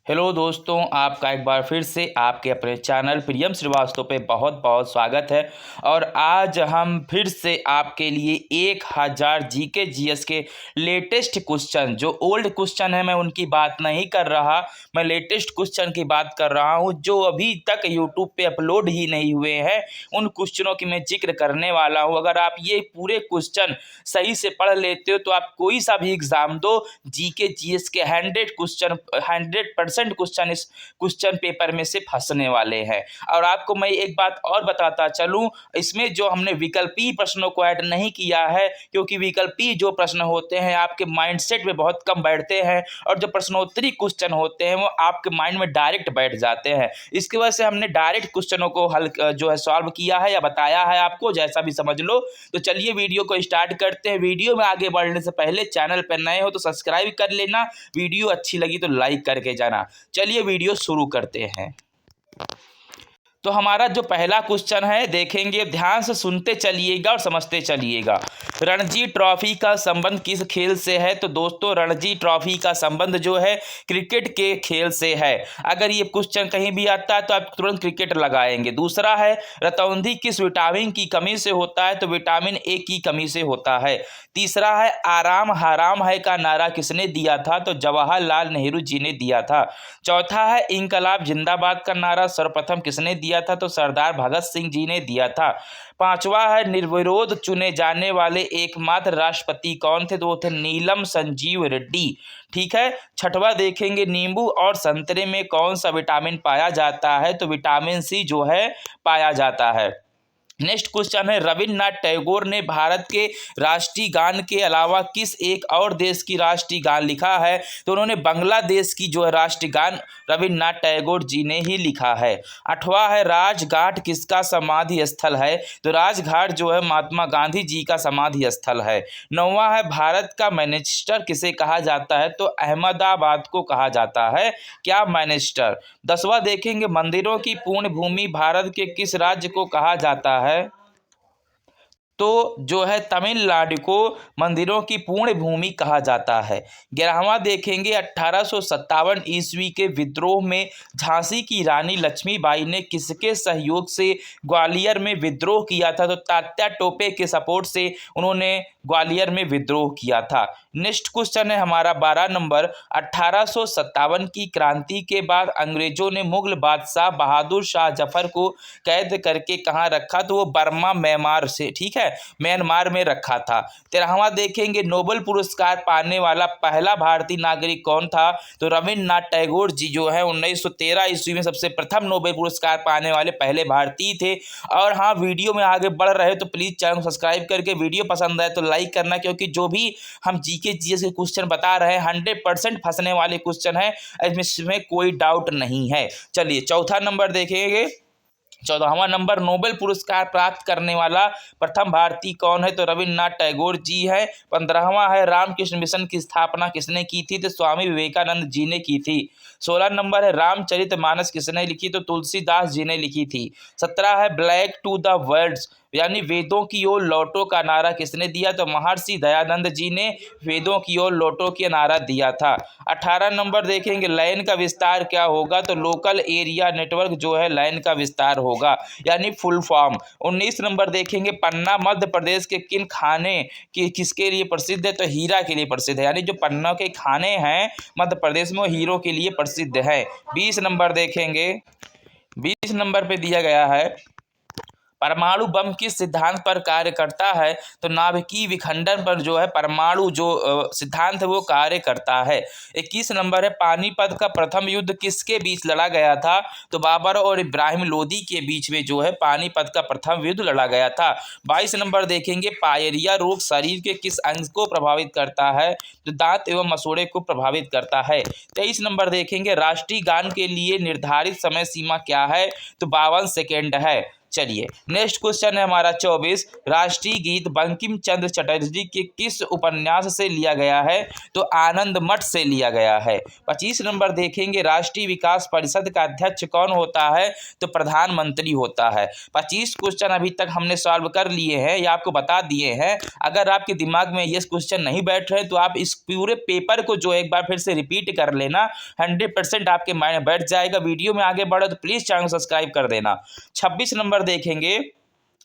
Hello दोस्तों, आपका एक बार फिर से आपके अपने चैनल प्रियम श्रीवास्तव पे बहुत बहुत स्वागत है। और आज हम फिर से आपके लिए 1000 जीके जीएस के लेटेस्ट क्वेश्चन, जो ओल्ड क्वेश्चन है मैं उनकी बात नहीं कर रहा, मैं लेटेस्ट क्वेश्चन की बात कर रहा हूं जो अभी तक यूट्यूब पे अपलोड ही नहीं हुए हैं। उन क्वेश्चनों की मैं जिक्र करने वाला हूं। अगर आप ये पूरे क्वेश्चन सही से पढ़ लेते हो तो आप कोई सा भी एग्जाम दो, जीके जीएस के 100% क्वेश्चन इस क्वेश्चन पेपर में से फंसने वाले हैं। और आपको मैं एक बात और बताता चलूं, इसमें जो हमने विकल्पीय प्रश्नों को ऐड नहीं किया है, क्योंकि विकल्पीय जो प्रश्न होते हैं आपके माइंडसेट में बहुत कम बैठते हैं, और जो प्रश्नोत्तरी क्वेश्चन होते हैं वो आपके माइंड में डायरेक्ट बैठ जाते हैं। इसकी वजह से हमने डायरेक्ट क्वेश्चनों को हल जो है सॉल्व किया है या बताया है, आपको जैसा भी समझ लो। तो चलिए वीडियो को स्टार्ट करते हैं। वीडियो में आगे बढ़ने से पहले चैनल पर नए हो तो सब्सक्राइब कर लेना, वीडियो अच्छी लगी तो लाइक करके जाना। चलिए वीडियो शुरू करते हैं। तो हमारा जो पहला क्वेश्चन है देखेंगे, ध्यान से सुनते चलिएगा और समझते चलिएगा। रणजी ट्रॉफी का संबंध किस खेल से है? तो दोस्तों रणजी ट्रॉफी का संबंध जो है क्रिकेट के खेल से है। अगर ये क्वेश्चन कहीं भी आता है तो आप तुरंत क्रिकेट लगाएंगे। दूसरा है, रतौंधी किस विटामिन की कमी से होता है? तो विटामिन ए की कमी से होता है। तीसरा है, आराम हराम है का नारा किसने दिया था? तो जवाहरलाल नेहरू जी ने दिया था। चौथा है, इंकलाब जिंदाबाद का नारा सर्वप्रथम किसने दिया था? तो सरदार भगत सिंह जी ने दिया था। पांचवा है, निर्विरोध चुने जाने वाले एकमात्र राष्ट्रपति कौन थे? तो वो थे नीलम संजीव रेड्डी। ठीक है। छठवा देखेंगे, नींबू और संतरे में कौन सा विटामिन पाया जाता है? तो विटामिन सी जो है पाया जाता है। नेक्स्ट क्वेश्चन है, रविन्द्रनाथ टैगोर ने भारत के राष्ट्रीय गान के अलावा किस एक और देश की राष्ट्रीय गान लिखा है? तो उन्होंने बांग्लादेश की जो है राष्ट्रीय गान रविन्द्रनाथ टैगोर जी ने ही लिखा है। आठवां है, राजघाट किसका समाधि स्थल है? तो राजघाट जो है महात्मा गांधी जी का समाधि स्थल है। नौवां है, भारत का मैनचेस्टर किसे कहा जाता है? तो अहमदाबाद को कहा जाता है। क्या? मैनचेस्टर। 10वां देखेंगे, मंदिरों की पूर्ण भूमि भारत के किस राज्य को कहा जाता है? तो जो है तमिलनाडु को मंदिरों की पूर्ण भूमि कहा जाता है। 11वां देखेंगे, 1857 ईस्वी के विद्रोह में झांसी की रानी लक्ष्मीबाई ने किसके सहयोग से ग्वालियर में विद्रोह किया था? तो तात्या टोपे के सपोर्ट से उन्होंने ग्वालियर में विद्रोह किया था। नेक्स्ट क्वेश्चन है हमारा 12 नंबर, 1857 की क्रांति के बाद अंग्रेजों ने मुगल बादशाह बहादुर शाह जफर को कैद करके कहाँ रखा? तो वो बर्मा म्यांमार से, ठीक है, म्यांमार में रखा था। 13वां देखेंगे, नोबेल पुरस्कार पाने वाला पहला भारतीय नागरिक कौन था? तो रविन्द्रनाथ टैगोर जी जो है 1913 ईस्वी में सबसे प्रथम नोबेल पुरस्कार पाने वाले पहले भारतीय थे। और हाँ, वीडियो में आगे बढ़ रहे तो प्लीज़ चैनल को सब्सक्राइब करके, वीडियो पसंद आए तो लाइक करना, क्योंकि जो भी हम जीके जीएस के क्वेश्चन बता रहे हैं 100% फंसने वाले क्वेश्चन है, इसमें कोई डाउट नहीं है। चलिए चौथा नंबर देखेंगे। 14वां नंबर, नोबेल पुरस्कार प्राप्त करने वाला प्रथम भारतीय कौन है? तो रविन्द्रनाथ टैगोर जी है। 15वां है, रामकृष्ण मिशन की स्थापना किसने की थी? तो स्वामी विवेकानंद जी ने की थी। 16 नंबर है, रामचरितमानस किसने लिखी? तो तुलसीदास जी ने लिखी थी। 17 है, ब्लैक टू द वर्ल्ड्स यानी वेदों की ओर लौटो का नारा किसने दिया? तो महर्षि दयानंद जी ने वेदों की ओर लौटो का नारा दिया था। 18 नंबर देखेंगे, लैन का विस्तार क्या होगा? तो लोकल एरिया नेटवर्क जो है लैन का विस्तार होगा, यानी फुल फॉर्म। 19 नंबर देखेंगे, पन्ना मध्य प्रदेश के किन खाने किसके लिए प्रसिद्ध है? तो हीरा के लिए प्रसिद्ध है, यानी जो पन्ना के खाने हैं मध्य प्रदेश में वो हीरो के लिए प्रसिद्ध है। 20 नंबर देखेंगे, 20 नंबर पे दिया गया है, परमाणु बम किस सिद्धांत पर कार्य करता है? तो नाभिकीय विखंडन पर जो है परमाणु जो सिद्धांत है वो कार्य करता है। 21 नंबर है, पानीपत का प्रथम युद्ध किसके बीच लड़ा गया था? तो बाबर और इब्राहिम लोदी के बीच में जो है पानीपत का प्रथम युद्ध लड़ा गया था। 22 नंबर देखेंगे, पायरिया रोग शरीर के किस अंग को प्रभावित करता है? तो दांत एवं मसूड़े को प्रभावित करता है। 23 नंबर देखेंगे, राष्ट्रीय गान के लिए निर्धारित समय सीमा क्या है? तो 52 सेकेंड है। चलिए नेक्स्ट क्वेश्चन है हमारा 24। राष्ट्रीय गीत बंकिम चंद्र चटर्जी के किस उपन्यास से लिया गया है? तो आनंद मठ से लिया गया है। 25 नंबर देखेंगे, राष्ट्रीय विकास परिषद का अध्यक्ष कौन होता है? तो प्रधानमंत्री होता है। 25 क्वेश्चन अभी तक हमने सॉल्व कर लिए हैं या आपको बता दिए हैं। अगर आपके दिमाग में ये क्वेश्चन नहीं बैठ रहे तो आप इस पूरे पेपर को जो एक बार फिर से रिपीट कर लेना, 100% आपके माइंड में बैठ जाएगा। वीडियो में आगे बढ़ो तो प्लीज चैनल को सब्सक्राइब कर देना। 26 नंबर देखेंगे,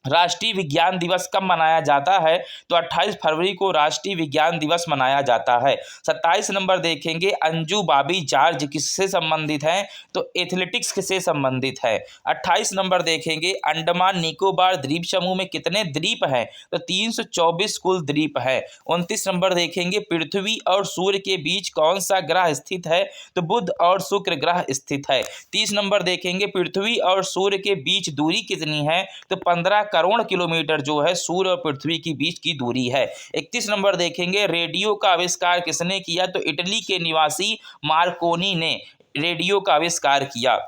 राष्ट्रीय विज्ञान दिवस कब मनाया जाता है? तो 28 फरवरी को राष्ट्रीय विज्ञान दिवस मनाया जाता है। 27 नंबर देखेंगे, अंजू बाबी जॉर्ज किससे संबंधित हैं? तो एथलेटिक्स से संबंधित है। 28 नंबर देखेंगे, अंडमान निकोबार द्वीप समूह में कितने द्वीप हैं? तो 324 कुल द्वीप है। 29 नंबर देखेंगे, पृथ्वी और सूर्य के बीच कौन सा ग्रह स्थित है? तो बुध और शुक्र ग्रह स्थित है। 30 नंबर देखेंगे, पृथ्वी और सूर्य के बीच दूरी कितनी है? तो 15 करोड़ किलोमीटर जो है सूर्य और पृथ्वी के बीच की दूरी है। 31 नंबर देखेंगे, रेडियो का आविष्कार किसने किया? तो इटली के निवासी मार्कोनी ने रेडियो का आविष्कार किया।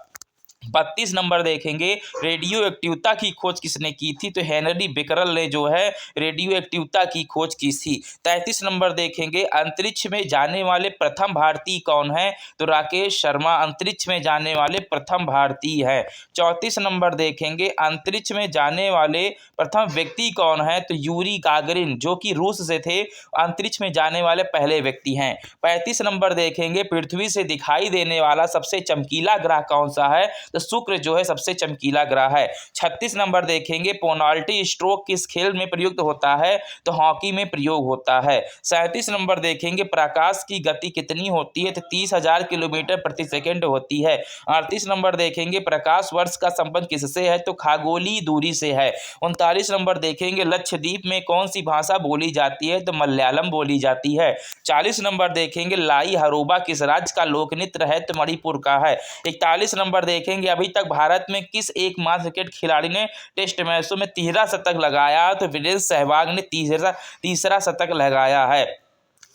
32 नंबर देखेंगे, रेडियो एक्टिवता की खोज किसने की थी? तो हेनरी बेकरल ने जो है रेडियो एक्टिवता की खोज की थी। 33 नंबर देखेंगे, अंतरिक्ष में जाने वाले प्रथम भारतीय कौन है? तो राकेश शर्मा अंतरिक्ष में जाने वाले प्रथम भारतीय है। 34 नंबर देखेंगे, अंतरिक्ष में जाने वाले प्रथम व्यक्ति कौन है? तो यूरी गागरिन जो कि रूस से थे, अंतरिक्ष में जाने वाले पहले व्यक्ति हैं। 35 नंबर देखेंगे, पृथ्वी से दिखाई देने वाला सबसे चमकीला ग्रह कौन सा है? तो शुक्र जो है सबसे चमकीला ग्रह है। 36 नंबर देखेंगे, पेनल्टी स्ट्रोक किस खेल में प्रयुक्त होता है? तो हॉकी में प्रयोग होता है। 37 नंबर देखेंगे, प्रकाश की गति कितनी होती है? तो 30,000 किलोमीटर प्रति सेकंड होती है। 38 नंबर देखेंगे, प्रकाश वर्ष का संबंध किससे है? तो खगोलीय दूरी से है। 39 नंबर देखेंगे, लक्षद्वीप में कौन सी भाषा बोली जाती है? तो मलयालम बोली जाती है। 40 नंबर देखेंगे, लाई हरोबा किस राज्य का लोक नृत्य है? तो मणिपुर का है। 41 नंबर देखेंगे, अभी तक भारत में किस एकमात्र क्रिकेट खिलाड़ी ने टेस्ट मैचों में 13 शतक लगाया? तो वीरेंद्र सहवाग ने तीसरा शतक लगाया है।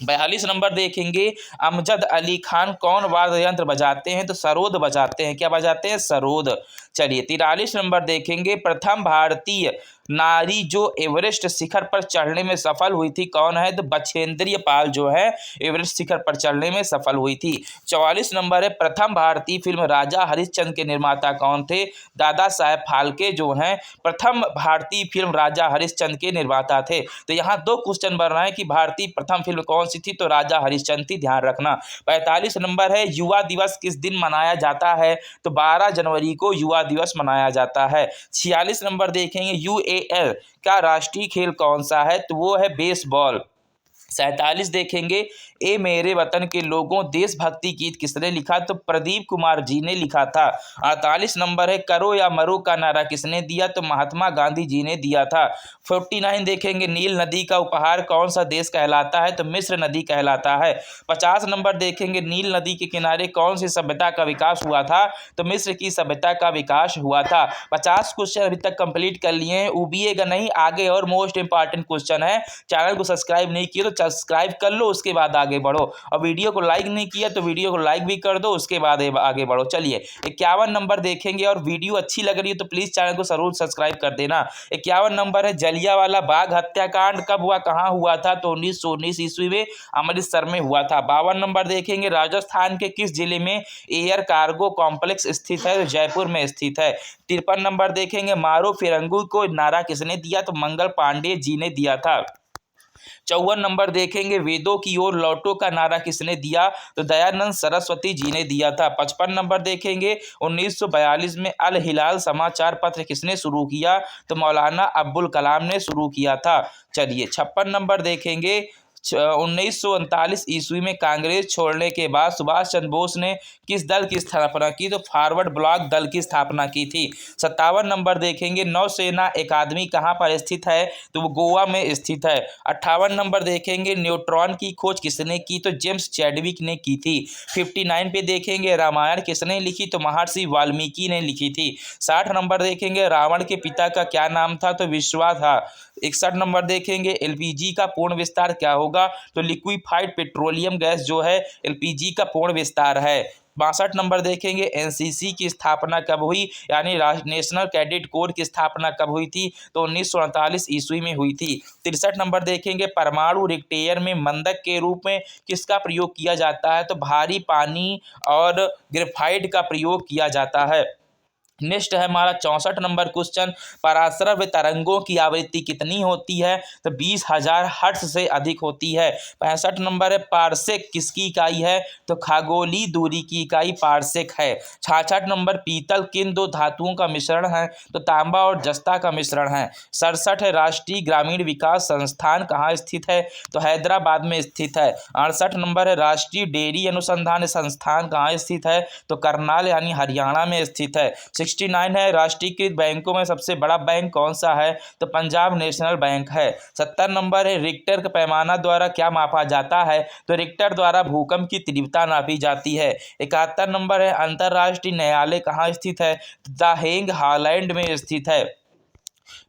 42 नंबर देखेंगे, अमजद अली खान कौन वाद्य यंत्र बजाते हैं? तो सरोद बजाते हैं। क्या बजाते हैं? सरोद। चलिए 43 नंबर देखेंगे, प्रथम भारतीय नारी जो एवरेस्ट शिखर पर चढ़ने में सफल हुई थी कौन है? तो बछेंद्री पाल जो है एवरेस्ट शिखर पर चढ़ने में सफल हुई थी। 44 नंबर है, प्रथम भारतीय फिल्म राजा हरिश्चंद्र के निर्माता कौन थे? दादा साहेब फाल्के जो हैं प्रथम भारतीय फिल्म राजा हरिश्चंद्र के निर्माता थे। तो यहाँ दो क्वेश्चन बन रहे हैं कि भारतीय प्रथम फिल्म कौन सी थी? तो राजा हरिश्चंद्र थी, ध्यान रखना। 45 नंबर है, युवा दिवस किस दिन मनाया जाता है? तो 12 जनवरी को युवा दिवस मनाया जाता है। 46 नंबर देखेंगे, UAL का राष्ट्रीय खेल कौन सा है? तो वो है बेसबॉल। 47 देखेंगे, ए मेरे वतन के लोगों देशभक्ति गीत किसने लिखा? तो प्रदीप कुमार जी ने लिखा था। 48 नंबर है, करो या मरो का नारा किसने दिया? तो महात्मा गांधी जी ने दिया था। 49 देखेंगे, नील नदी का उपहार कौन सा देश कहलाता है? तो मिस्र नदी कहलाता है। 50 नंबर देखेंगे, नील नदी के किनारे कौन सी सभ्यता का विकास हुआ था? तो मिस्र की सभ्यता का विकास हुआ था। 50 क्वेश्चन अभी तक कंप्लीट कर लिए हैं, उबिएगा नहीं, आगे और मोस्ट इंपॉर्टेंट क्वेश्चन है। चैनल को सब्सक्राइब नहीं किया तो सब्सक्राइब कर लो, उसके बाद आगे बढ़ो। और वीडियो को लाइक नहीं किया तो वीडियो को लाइक भी कर दो, उसके बाद आगे बढ़ो। चलिए 51 नंबर देखेंगे, और वीडियो अच्छी लग रही है तो प्लीज चैनल को जरूर सब्सक्राइब कर देना। 51 नंबर है, जलियांवाला बाग हत्याकांड कब हुआ, कहां हुआ था? तो 1919 ईस्वी में अमृतसर में हुआ था। 52 नंबर देखेंगे, राजस्थान के किस जिले में एयर कार्गो कॉम्प्लेक्स स्थित है? तो जयपुर में स्थित है। 53 नंबर देखेंगे, मारो फिरंगी को नारा किसने दिया? तो मंगल पांडे जी ने दिया था। 54 नंबर देखेंगे, वेदों की ओर लौटो का नारा किसने दिया? तो दयानंद सरस्वती जी ने दिया था। 55 नंबर देखेंगे, 1942 में अल हिलाल समाचार पत्र किसने शुरू किया? तो मौलाना अब्दुल कलाम ने शुरू किया था। चलिए 56 नंबर देखेंगे, 1939 ईस्वी में कांग्रेस छोड़ने के बाद सुभाष चंद्र बोस ने किस दल की स्थापना की? तो फॉरवर्ड ब्लॉक दल की स्थापना की थी। 57 नंबर देखेंगे, नौसेना अकादमी कहाँ पर स्थित है? तो वो गोवा में स्थित है। 58 नंबर देखेंगे, न्यूट्रॉन की खोज किसने की? तो जेम्स चैडविक ने की थी। 59 पे देखेंगे, रामायण किसने लिखी? तो महर्षि वाल्मीकि ने लिखी थी। 60 नंबर देखेंगे, रावण के पिता का क्या नाम था? तो विश्वा था। 61 नंबर देखेंगे एलपीजी का पूर्ण विस्तार क्या होगा, तो लिक्विफाइड पेट्रोलियम गैस जो है एलपीजी का पूर्ण विस्तार है। 62 नंबर देखेंगे एनसीसी की स्थापना कब हुई, यानी नेशनल कैडेट कोर की स्थापना कब हुई थी, तो 1948 ईस्वी में हुई थी। 63 नंबर देखेंगे परमाणु रिएक्टर में मंदक के रूप में किसका प्रयोग किया जाता है, तो भारी पानी और ग्रेफाइट का प्रयोग किया जाता है। नेक्स्ट है हमारा 64 नंबर क्वेश्चन, पराश्रव्य तरंगों की आवृत्ति कितनी होती है, तो 20,000 हर्ट्ज से अधिक होती है। 65 नंबर है पारसेक किसकी इकाई है, तो खगोलीय दूरी की इकाई पारसेक है। 66 नंबर पीतल किन दो धातुओं का मिश्रण है, तो तांबा और जस्ता का मिश्रण है। 67 है राष्ट्रीय ग्रामीण विकास संस्थान कहाँ स्थित है, तो हैदराबाद में स्थित है। 68 नंबर है राष्ट्रीय डेयरी अनुसंधान संस्थान कहाँ स्थित है, तो करनाल यानी हरियाणा में स्थित है। 69 है राष्ट्रीयकृत बैंकों में सबसे बड़ा बैंक कौन सा है, तो पंजाब नेशनल बैंक है। 70 नंबर है रिक्टर का पैमाना द्वारा क्या मापा जाता है, तो रिक्टर द्वारा भूकंप की तीव्रता नापी जाती है। 71 नंबर है अंतर्राष्ट्रीय न्यायालय कहाँ स्थित है, द हेग हॉलैंड में स्थित है।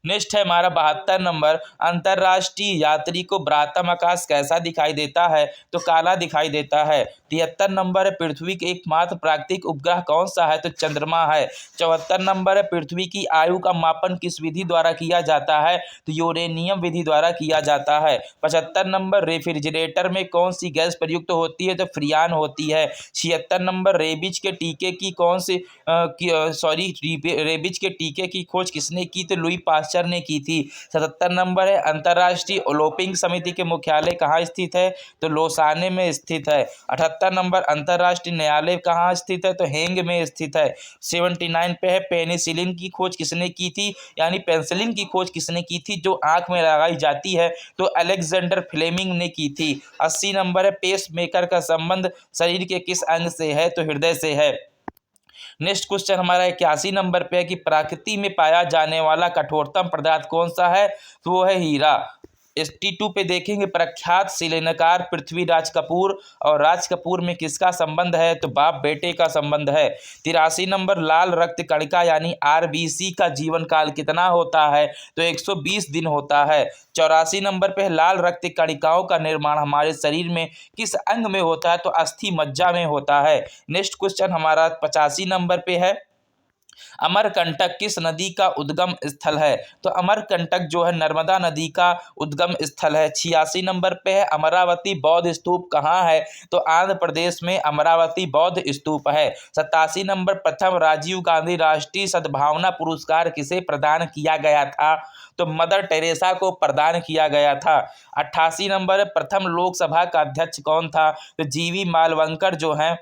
नेक्स्ट है हमारा 72 नंबर, अंतर्राष्ट्रीय यात्री को ब्रातम आकाश कैसा दिखाई देता है, तो काला दिखाई देता है। 73 नंबर है पृथ्वी के एकमात्र प्राकृतिक उपग्रह कौन सा है, तो चंद्रमा है। 74 नंबर है पृथ्वी की आयु का मापन किस विधि द्वारा किया जाता है, तो यूरेनियम विधि द्वारा किया जाता है। 75 नंबर रेफ्रिजरेटर में कौन सी गैस प्रयुक्त होती है, तो फ्रियान होती है। 76 नंबर रेबीज के टीके की कौन सी रेबीज के टीके की खोज किसने की, तो लुई पास्चर ने की थी। 77 नंबर है अंतर्राष्ट्रीय ओलंपिक समिति के मुख्यालय कहाँ स्थित है, तो लोसाने में स्थित है। 78 नंबर अंतर्राष्ट्रीय न्यायालय कहाँ स्थित है, तो हेग में स्थित है। 79 पे है पेनिसिलिन की खोज किसने की थी, यानी पेनिसिलिन की खोज किसने की थी, जो आंख में लगाई जाती है, तो अलेक्जेंडर फ्लेमिंग ने की थी। 80 नंबर है पेस मेकर का संबंध शरीर के किस अंग से है, तो हृदय से है। नेक्स्ट क्वेश्चन हमारा 81 नंबर पे है कि प्रकृति में पाया जाने वाला कठोरतम पदार्थ कौन सा है, तो वो है हीरा। 82 पे देखेंगे प्रख्यात शिल्पकार पृथ्वीराज कपूर और राज कपूर में किसका संबंध है, तो बाप बेटे का संबंध है। 83 नंबर लाल रक्त कणिका यानी आरबीसी का जीवन काल कितना होता है, तो 120 दिन होता है। 84 नंबर पे लाल रक्त कणिकाओं का निर्माण हमारे शरीर में किस अंग में होता है, तो अस्थि मज्जा में होता है। नेक्स्ट क्वेश्चन हमारा 85 नंबर पे है अमरकंटक किस नदी का उद्गम स्थल है, तो अमरकंटक जो है नर्मदा नदी का उद्गम स्थल है। 86 नंबर पे है अमरावती बौद्ध स्तूप कहाँ है, तो आंध्र प्रदेश में अमरावती बौद्ध स्तूप है। 87 नंबर प्रथम राजीव गांधी राष्ट्रीय सद्भावना पुरस्कार किसे प्रदान किया गया था, तो मदर टेरेसा को प्रदान किया गया था। 88 नंबर प्रथम लोकसभा का अध्यक्ष कौन था, तो जीवी मालवंकर जो हैं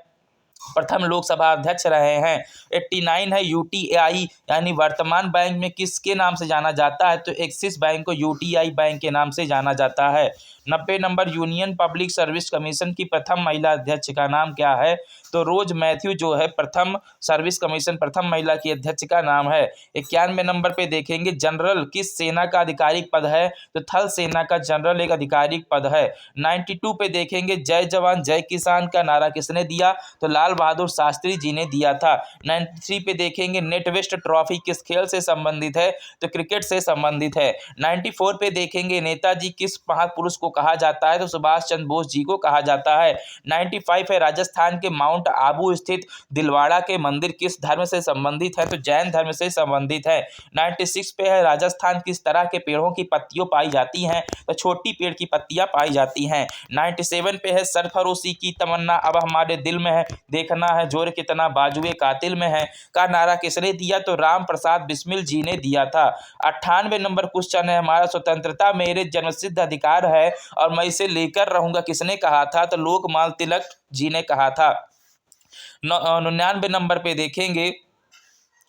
प्रथम लोकसभा अध्यक्ष रहे हैं। 89 है यूटीआई यानी वर्तमान बैंक में किसके नाम से जाना जाता है, तो एक्सिस बैंक को यूटीआई बैंक के नाम से जाना जाता है। 90 number union public service commission की प्रथम महिला अध्यक्ष का नाम क्या है, तो रोज मैथ्यू जो है प्रथम सर्विस कमीशन प्रथम महिला की अध्यक्ष का नाम है। 91 नंबर पे देखेंगे जनरल किस सेना का आधिकारिक पद है, तो थल सेना का जनरल एक आधिकारिक पद है। 92 पे देखेंगे जय जवान जय किसान का नारा किसने दिया, तो लाल बहादुर शास्त्री जी ने दिया था। 93 पे देखेंगे नेट वेस्ट ट्रॉफी किस खेल से संबंधित है, तो क्रिकेट से संबंधित है। 94 पे देखेंगे नेताजी किस महापुरुष को कहा जाता है, तो सुभाष चंद्र बोस जी को कहा जाता है। 95 है राजस्थान के माउंट आबू स्थित दिलवाड़ा के मंदिर किस धर्म से संबंधित है, तो जैन धर्म से संबंधित है। 96 पे है राजस्थान किस तरह के पेड़ों की पत्तियों पाई जाती हैं, तो छोटी पेड़ की पत्तियां पाई जाती हैं। 97 पे है सरफरोशी की तमन्ना अब हमारे दिल में है, देखना है जोर कितना बाजुए कातिल में है का नारा किसने दिया, तो राम प्रसाद बिस्मिल जी ने दिया था। 98 नंबर क्वेश्चन है हमारा स्वतंत्रता मेरे जन्मसिद्ध अधिकार है और मैं इसे लेकर रहूंगा किसने कहा था, तो लोकमान्य तिलक जी ने कहा था। 99 नंबर पे देखेंगे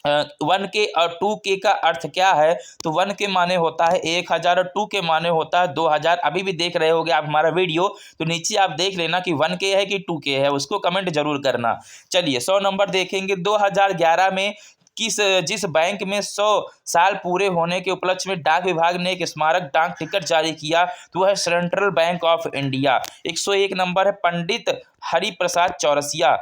1K और 2K का अर्थ क्या है, तो 1 के माने होता है 1000 और 2 के माने होता है 2000। अभी भी देख रहे होगे आप हमारा वीडियो, तो नीचे आप देख लेना कि 1K है कि 2K है, उसको कमेंट जरूर करना। चलिए 100 नंबर देखेंगे 2011 में जिस बैंक में 100 साल पूरे होने के उपलक्ष्य में डाक विभाग ने एक स्मारक डाक टिकट जारी किया, तो वह central bank of India. 101 number है पंडित हरिप्रसाद चौरसिया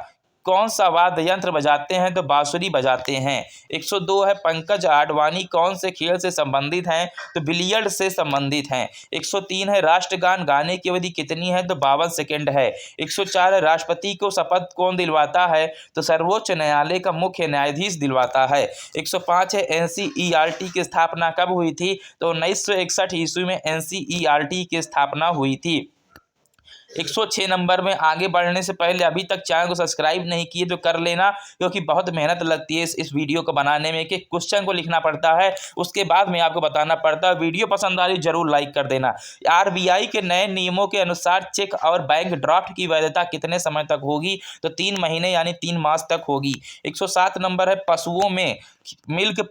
कौन सा वाद्य यंत्र बजाते हैं? तो बांसुरी बजाते हैं। 102 है पंकज आडवाणी कौन से खेल से संबंधित हैं? तो बिलियर्ड से संबंधित हैं। 103 है राष्ट्रगान गाने की अवधि कितनी है? तो 52 सेकंड है। 104 है राष्ट्रपति को शपथ कौन दिलवाता है? तो सर्वोच्च न्यायालय का मुख्य न्यायाधीश दिलवाता है। 105 है एनसीईआरटी की स्थापना कब हुई थी? तो 1961 ईस्वी में एनसीईआरटी की स्थापना हुई थी। 106 नंबर में आगे बढ़ने से पहले अभी तक चैनल को सब्सक्राइब नहीं किए तो कर लेना, क्योंकि बहुत मेहनत लगती है इस वीडियो को बनाने में। कि क्वेश्चन को लिखना पड़ता है, उसके बाद में आपको बताना पड़ता है। वीडियो पसंद आ रही जरूर लाइक कर देना। आरबीआई के नए नियमों के अनुसार चेक और बैंक ड्राफ्ट की वैधता कितने समय तक होगी? तो 3 महीने यानी 3 मास तक होगी। 107 नंबर है पशुओं में मिल्क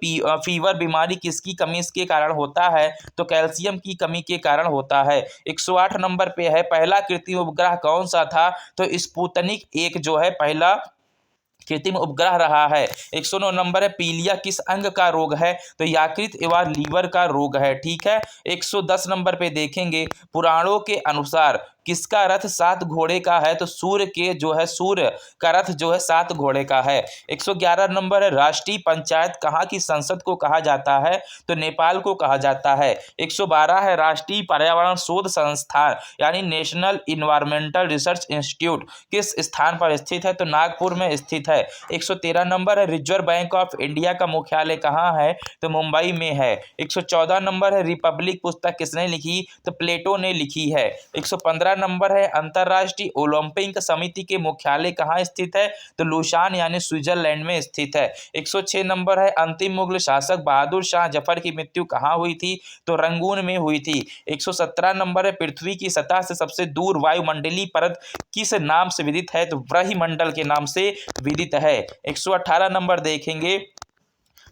फीवर बीमारी किसकी कमी के कारण होता है? तो कैल्शियम की कमी के कारण होता है। 108 नंबर पे है पहला कृत्रिम उपग्रह कौन सा था? तो स्पुतनिक 1 जो है पहला कृत्रिम उपग्रह रहा है। 109 नंबर है पीलिया किस अंग का रोग है? तो यकृत एवं लीवर का रोग है। ठीक है। 110 नंबर पे देखेंगे पुराणों के अनुसार किसका रथ 7 घोड़े का है? तो सूर्य का रथ जो है 7 घोड़े का है। 111 नंबर है राष्ट्रीय पंचायत कहाँ की संसद को कहा जाता है? तो नेपाल को कहा जाता है। 112 है राष्ट्रीय पर्यावरण शोध संस्थान यानी नेशनल इन्वायरमेंटल रिसर्च इंस्टीट्यूट किस स्थान पर स्थित है? तो नागपुर में स्थित है। 113 नंबर है रिजर्व बैंक ऑफ इंडिया का मुख्यालय कहाँ है? तो मुंबई में है। 114 नंबर है रिपब्लिक पुस्तक किसने लिखी? तो प्लेटो ने लिखी है। 115 नंबर है अंतरराष्ट्रीय ओलंपिक समिति के मुख्यालय कहाँ स्थित है? तो लुसान यानी स्विट्जरलैंड में स्थित है। 106 नंबर है अंतिम मुगल शासक बहादुर शाह जफर की मृत्यु कहाँ हुई थी? तो रंगून में हुई थी। 117 नंबर है पृथ्वी की सतह से सबसे दूर वायुमंडलीय परत किस नाम से विदित है? तो ब्रह्मंडल के नाम से विदित है। 118 नंबर देखेंगे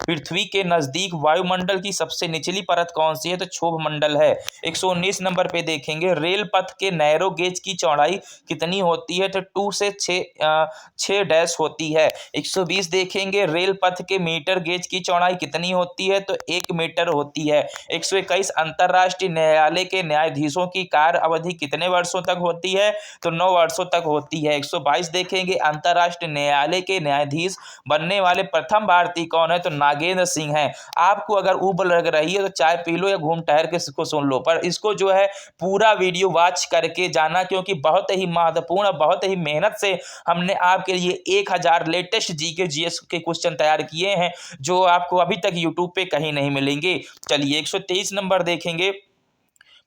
पृथ्वी के नजदीक वायुमंडल की सबसे निचली परत कौन सी है? तो क्षोभ मंडल है। 119 नंबर पे देखेंगे रेल पथ के नैरो गेज की चौड़ाई कितनी होती है? तो 2 से 6 डैश होती है। 120 देखेंगे रेल पथ के मीटर गेज की चौड़ाई कितनी होती है? तो 1 मीटर होती है। 121 अंतरराष्ट्रीय न्यायालय के न्यायाधीशों की कार्य अवधि कितने वर्षों तक होती है? तो 9 वर्षों तक होती है। 122 देखेंगे अंतरराष्ट्रीय न्यायालय के न्यायाधीश बनने वाले प्रथम भारतीय कौन है? तो नागेंद्र सिंह है। आपको अगर ऊब लग रही है तो चाय पी लो या घूम टहर के इसको सुन लो, पर इसको जो है पूरा वीडियो वॉच करके जाना, क्योंकि बहुत ही महत्वपूर्ण, बहुत ही मेहनत से हमने आपके लिए 1000 लेटेस्ट जीके जीएस के क्वेश्चन तैयार किए हैं, जो आपको अभी तक यूट्यूब पे कहीं नहीं मिलेंगे। चलिए 123 नंबर देखेंगे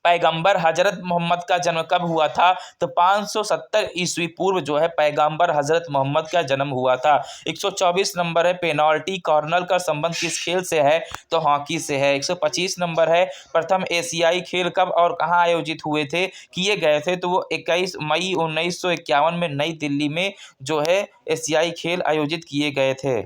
पैगंबर हजरत मोहम्मद का जन्म कब हुआ था? तो 570 ईस्वी पूर्व जो है पैगंबर हजरत मोहम्मद का जन्म हुआ था। 124 नंबर है पेनाल्टी कॉर्नर का संबंध किस खेल से है? तो हॉकी से है। 125 नंबर है प्रथम एशियाई खेल कब और कहाँ आयोजित हुए थे, किए गए थे? तो वो 21 मई 1951 में नई दिल्ली में जो है एशियाई खेल आयोजित किए गए थे।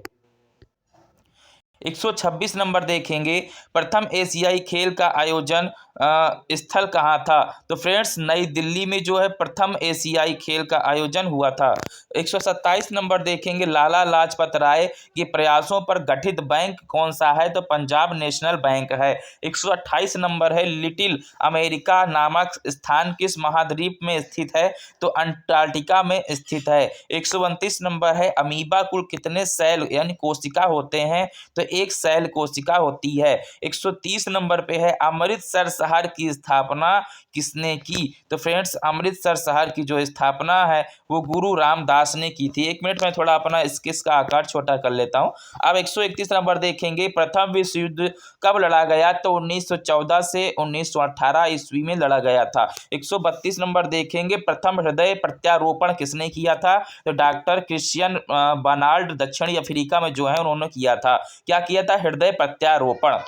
126 नंबर देखेंगे प्रथम एशियाई खेल का आयोजन स्थल कहाँ था? तो फ्रेंड्स नई दिल्ली में जो है प्रथम एशियाई खेल का आयोजन हुआ था। 127 नंबर देखेंगे लाला लाजपत राय के प्रयासों पर गठित बैंक कौन सा है? तो पंजाब नेशनल बैंक है। 128 नंबर है लिटिल अमेरिका नामक स्थान किस महाद्वीप में स्थित है? तो अंटार्कटिका में स्थित है। 129 नंबर है अमीबा कुल कितने सेल यानी कोशिका होते हैं? तो 1 सेल कोशिका होती है। 130 नंबर पे है अमृतसर शहर की स्थापना किसने की? तो फ्रेंड्स अमृतसर शहर की जो स्थापना है वो गुरु रामदास ने की थी। 1 मिनट में थोड़ा अपना स्केच का आकार छोटा कर लेता हूं। अब 131 नंबर देखेंगे प्रथम विश्व युद्ध कब लड़ा गया? तो 1914 से 1918 ईस्वी में लड़ा गया था। 132 नंबर देखेंगे प्रथम हृदय प्रत्यारोपण किसने किया था? तो डॉक्टर क्रिश्चियन बर्नार्ड दक्षिणी अफ्रीका में जो है उन्होंने किया था। क्या किया था? हृदय प्रत्यारोपण।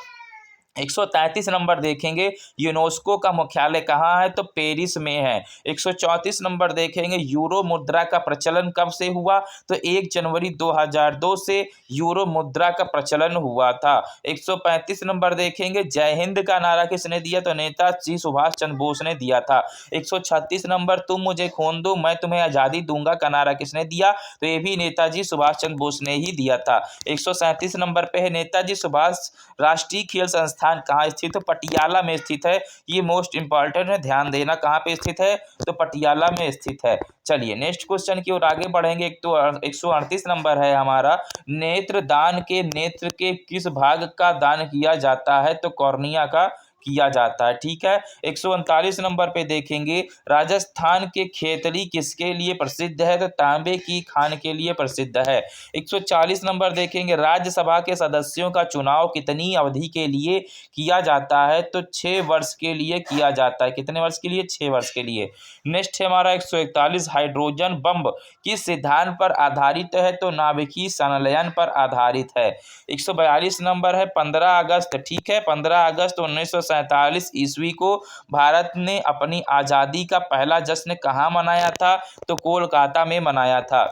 133 नंबर देखेंगे यूनेस्को का मुख्यालय कहाँ है? तो पेरिस में है। 134 नंबर देखेंगे यूरो मुद्रा का प्रचलन कब से हुआ? तो 1 जनवरी 2002 से यूरो मुद्रा का प्रचलन हुआ था। 135 नंबर देखेंगे जय हिंद का नारा किसने दिया? तो नेताजी सुभाष चंद्र बोस ने दिया था। 136 नंबर तुम मुझे खून दो मैं तुम्हें आज़ादी दूंगा का नारा किसने दिया? तो ये भी नेताजी सुभाष चंद्र बोस ने ही दिया था। 137 नंबर पे है नेताजी सुभाष राष्ट्रीय खेल संस्थान राजस्थान कहाँ स्थित है? पटियाला में स्थित है। ये मोस्ट इंपॉर्टेंट है, ध्यान देना। कहाँ पे स्थित है? तो पटियाला में स्थित है। चलिए नेक्स्ट क्वेश्चन की ओर आगे बढ़ेंगे। एक तो 138 नंबर है हमारा, नेत्र दान के नेत्र के किस भाग का दान किया जाता है? तो कॉर्निया का किया जाता है। ठीक है। 139 नंबर पे देखेंगे, राजस्थान के खेतड़ी किसके लिए प्रसिद्ध है? तो तांबे की खान के लिए प्रसिद्ध है। 140 नंबर देखेंगे, राज्यसभा के सदस्यों का चुनाव कितनी अवधि के लिए किया जाता है? तो 6 वर्ष के लिए किया जाता है। कितने वर्ष के लिए? 6 वर्ष के लिए। नेक्स्ट है हमारा 141, हाइड्रोजन बम किस सिद्धांत पर आधारित है? तो नाभिकीय संलयन पर आधारित है। 142 नंबर है, 15 अगस्त। ठीक है, 15 अगस्त 1947 ईस्वी को भारत ने अपनी आज़ादी का पहला जश्न कहाँ मनाया था? तो कोलकाता में मनाया था।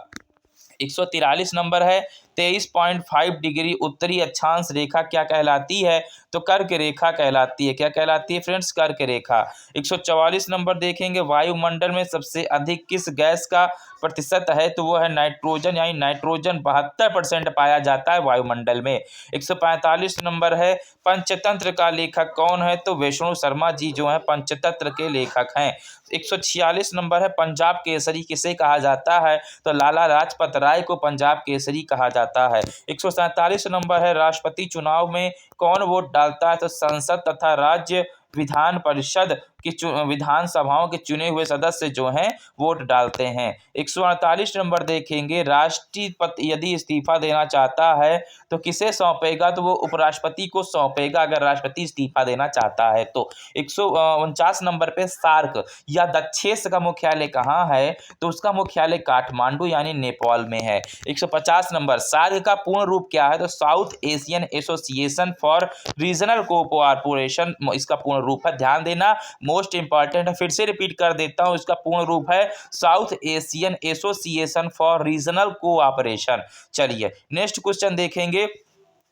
143 नंबर है, 23.5 डिग्री उत्तरी अक्षांश रेखा क्या कहलाती है? तो कर्क रेखा कहलाती है। क्या कहलाती है फ्रेंड्स? कर्क रेखा। 144 नंबर देखेंगे, वायुमंडल में सबसे अधिक किस गैस का प्रतिशत है? तो वो है नाइट्रोजन, यानी नाइट्रोजन 72% पाया जाता है वायुमंडल में। 145 नंबर है, पंचतंत्र का लेखक कौन है? तो विष्णु शर्मा जी जो है पंचतंत्र के लेखक हैं। 146 नंबर है, पंजाब केसरी किसे कहा जाता है? तो लाला लाजपत राय को पंजाब केसरी कहा जाता है। 147 नंबर है, राष्ट्रपति चुनाव में कौन वोट डालता है? तो संसद तथा राज्य विधान परिषद की विधानसभाओं के चुने हुए सदस्य जो हैं वोट डालते हैं। 148 नंबर देखेंगे, राष्ट्रपति यदि इस्तीफा देना चाहता है तो किसे सौंपेगा? तो वो उपराष्ट्रपति को सौंपेगा अगर राष्ट्रपति इस्तीफा देना चाहता है तो। 149 नंबर पे, सार्क या दक्षेस का मुख्यालय कहाँ है? तो उसका मुख्यालय काठमांडू यानी नेपाल में है। 150 नंबर, सार्क का पूर्ण रूप क्या है? तो south Asian association for regional cooperation इसका पूर्ण रूप है। ध्यान देना, मोस्ट इंपॉर्टेंट है, फिर से रिपीट कर देता हूं, इसका पूर्ण रूप है south Asian association for regional cooperation. चलिए नेक्स्ट क्वेश्चन देखेंगे।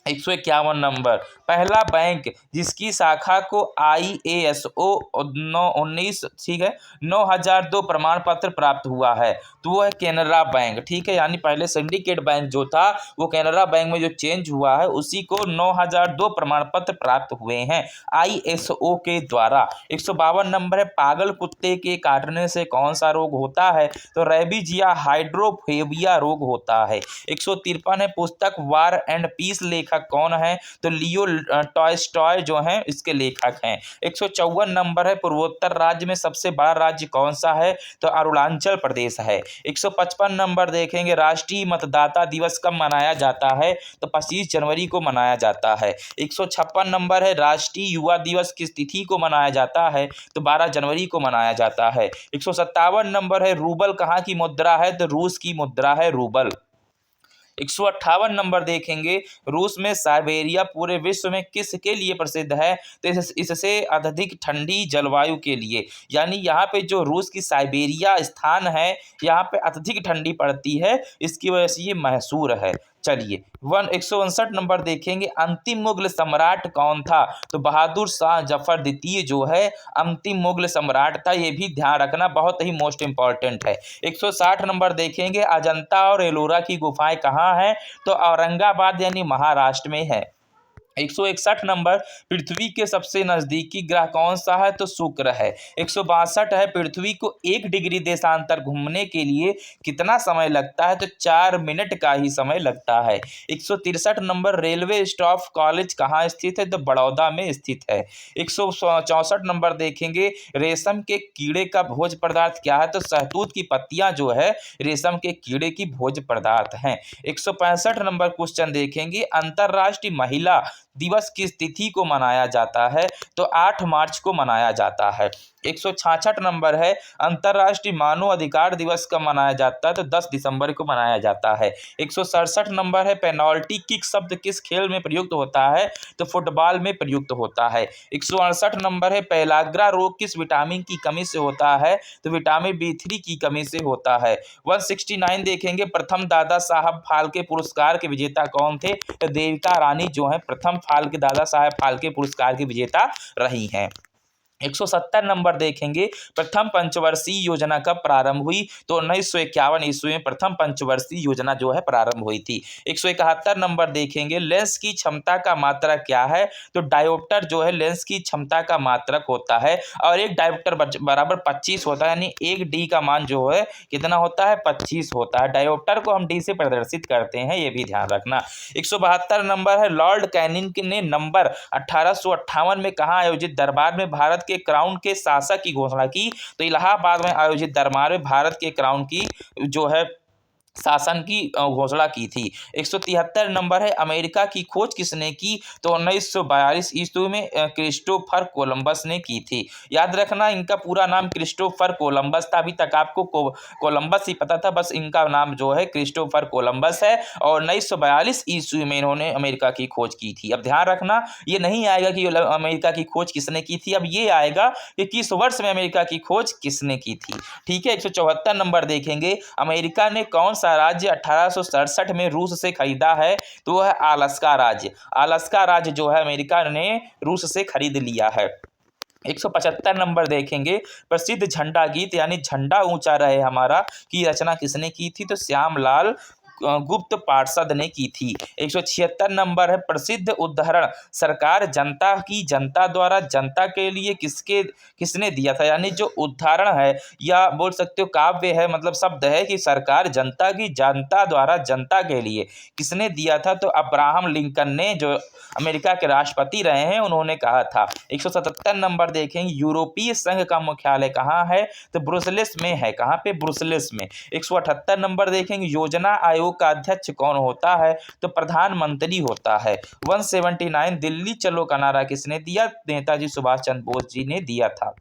151 नंबर, पहला बैंक जिसकी शाखा को IASO 19 ठीक है 9002 प्रमाण पत्र प्राप्त हुआ है तो वो है केनरा बैंक। ठीक है, यानी पहले सिंडिकेट बैंक जो था वो केनरा बैंक में जो चेंज हुआ है उसी को 9002 प्रमाण पत्र प्राप्त हुए हैं ISO के द्वारा। 152 नंबर है, पागल कुत्ते के काटने से कौन सा रोग होता है? तो रेबीज या हाइड्रोफोबिया रोग होता है। 153 है, पुस्तक वार एंड पीस लेखक कौन है? तो लियो टॉलस्टॉय जो हैं इसके लेखक हैं। 154 नंबर है, पूर्वोत्तर राज्य में सबसे बड़ा राज्य कौन सा है? तो अरुणाचल प्रदेश है। 155 नंबर देखेंगे, राष्ट्रीय मतदाता दिवस कब मनाया जाता है? तो 25 जनवरी को मनाया जाता है। 156 नंबर है, राष्ट्रीय युवा दिवस किस तिथि को मनाया जाता है? तो 12 जनवरी को मनाया जाता है। 157 नंबर है, रूबल कहाँ की मुद्रा है? तो रूस की मुद्रा है रूबल। 158 नंबर देखेंगे, रूस में साइबेरिया पूरे विश्व में किसके लिए प्रसिद्ध है? तो इससे अत्यधिक ठंडी जलवायु के लिए, यानी यहाँ पे जो रूस की साइबेरिया स्थान है यहाँ पे अत्यधिक ठंडी पड़ती है, इसकी वजह से ये मशहूर है। चलिए 159 नंबर देखेंगे, अंतिम मुगल सम्राट कौन था? तो बहादुर शाह जफर द्वितीय जो है अंतिम मुगल सम्राट था। ये भी ध्यान रखना, बहुत ही मोस्ट इंपॉर्टेंट है। 160 नंबर देखेंगे, अजंता और एलोरा की गुफाएं कहाँ हैं? तो औरंगाबाद यानी महाराष्ट्र में है। 161 नंबर, पृथ्वी के सबसे नजदीकी ग्रह कौन सा है? तो शुक्र है। 162 है, पृथ्वी को 1 डिग्री देशांतर घूमने के लिए कितना समय लगता है? तो 4 मिनट का ही समय लगता है। 163 नंबर, रेलवे स्टाफ कॉलेज कहाँ स्थित है? तो बड़ौदा में स्थित है। 164 नंबर देखेंगे, रेशम के कीड़े का भोज्य पदार्थ क्या है? तो शहतूत की पत्तियां जो है रेशम के कीड़े की भोज्य पदार्थ हैं। 165 नंबर क्वेश्चन देखेंगे, अंतरराष्ट्रीय महिला दिवस किस तिथि को मनाया जाता है? तो 8 मार्च को मनाया जाता है। 166 नंबर है, अंतरराष्ट्रीय मानव अधिकार दिवस कब मनाया जाता है? तो 10 दिसंबर को मनाया जाता है। 167 नंबर है, पेनल्टी किक शब्द किस खेल में प्रयुक्त होता है? तो फुटबॉल में प्रयुक्त होता है। 168 नंबर है, पेलाग्रा रोग किस विटामिन की कमी से होता है? तो विटामिन B3 की कमी से होता है। 169 देखेंगे, प्रथम दादा साहब फाल्के पुरस्कार के विजेता कौन थे? तो देविका रानी जो है प्रथम फाल्के दादा साहब फाल्के पुरस्कार की विजेता रही हैं। 170 नंबर देखेंगे, प्रथम पंचवर्षीय योजना कब प्रारंभ हुई? तो 1951 ईस्वी में प्रथम पंचवर्षीय योजना जो है प्रारंभ हुई थी। 171 नंबर देखेंगे, लेंस की क्षमता का मात्रक क्या है? तो डायोप्टर जो है लेंस की क्षमता का मात्रक होता है और एक डायोप्टर बराबर 25 होता है, यानी एक डी का मान जो है कितना होता है? 25 होता है। डायोप्टर को हम डी से प्रदर्शित करते हैं, ये भी ध्यान रखना। 172 नंबर है, लॉर्ड कैनिंग ने नंबर 1858 में कहाँ आयोजित दरबार में भारत के क्राउन के शासक की घोषणा की? तो इलाहाबाद में आयोजित दरबार में भारत के क्राउन की जो है शासन की घोषणा की थी। 173 नंबर है, अमेरिका की खोज किसने की? तो 1942 ईस्वी में क्रिस्टोफर कोलंबस ने की थी। याद रखना, इनका पूरा नाम क्रिस्टोफर कोलंबस था। अभी तक आपको कोलंबस ही पता था, बस इनका नाम जो है क्रिस्टोफर कोलंबस है और 1942 ईस्वी में इन्होंने अमेरिका की खोज की थी। अब ध्यान रखना, ये नहीं आएगा कि अमेरिका की खोज किसने की थी, अब ये आएगा कि किस वर्ष में अमेरिका की खोज किसने की थी। ठीक है। 174 नंबर देखेंगे, अमेरिका ने कौन सा राज्य 1867 में रूस से खरीदा है? तो वह है अलास्का राज्य। अलास्का राज्य जो है अमेरिका ने रूस से खरीद लिया है। 175 नंबर देखेंगे, प्रसिद्ध झंडा गीत यानी झंडा ऊंचा रहे हमारा की रचना किसने की थी? तो श्यामलाल गुप्त पार्षद ने की थी। 176 नंबर है, प्रसिद्ध उदाहरण सरकार जनता की जनता द्वारा जनता के लिए किसने दिया था? यानी जो उदाहरण है या बोल सकते हो काव्य है, मतलब शब्द है कि सरकार जनता की जनता द्वारा जनता के लिए किसने दिया था? तो अब्राहम लिंकन ने, जो अमेरिका के राष्ट्रपति रहे हैं, उन्होंने कहा था। 177 नंबर देखेंगे, यूरोपीय संघ का मुख्यालय कहाँ है? तो ब्रुसेल्स में है। कहाँ पे? ब्रुसेल्स में। 178 नंबर देखेंगे, योजना आयोग का अध्यक्ष कौन होता है? तो प्रधानमंत्री होता है। 179, दिल्ली चलो का नारा किसने दिया? नेताजी सुभाष चंद्र बोस जी ने दिया था।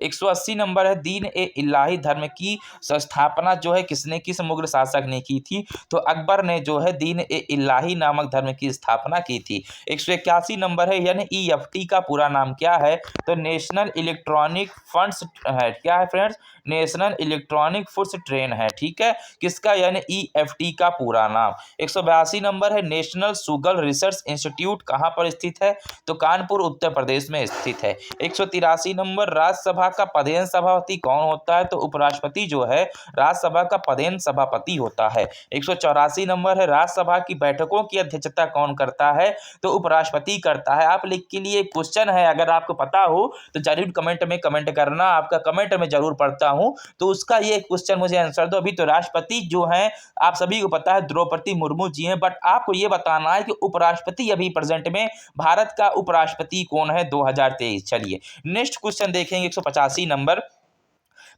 180 नंबर है, दीन ए इलाही धर्म की स्थापना जो है किसने, किस मुगल शासक ने की थी? तो अकबर ने जो है दीन ए इलाही नामक धर्म की स्थापना की थी। 181 नंबर है, यानी EFT का पूरा नाम क्या है? तो नेशनल इलेक्ट्रॉनिक फंड्स है। क्या है friends? National electronic funds train है। ठीक है, किसका? यानी EFT का पूरा नाम। 182 नंबर है, नेशनल शुगर रिसर्च इंस्टीट्यूट कहाँ पर स्थित है? तो कानपुर उत्तर प्रदेश में स्थित है। 183 नंबर, राज्यसभा का पदेन सभापति कौन होता है? तो उपराष्ट्रपति जो है राज्यसभा का पदेन सभापति होता है। 184 नंबर है, राज्यसभा की बैठकों की अध्यक्षता कौन करता है? तो उपराष्ट्रपति करता है। आप लिख के लिए क्वेश्चन है, अगर आपको पता हो तो जरूर कमेंट में कमेंट करना, आपका कमेंट में जरूर पढ़ता हूं, तो उसका ये क्वेश्चन मुझे आंसर दो। अभी तो राष्ट्रपति जो है आप सभी को पता है द्रौपदी मुर्मू जी हैं, बट आपको ये बताना है कि उपराष्ट्रपति अभी प्रेजेंट में भारत का उपराष्ट्रपति कौन है 2023। चलिए नेक्स्ट क्वेश्चन देखेंगे, 185 नंबर,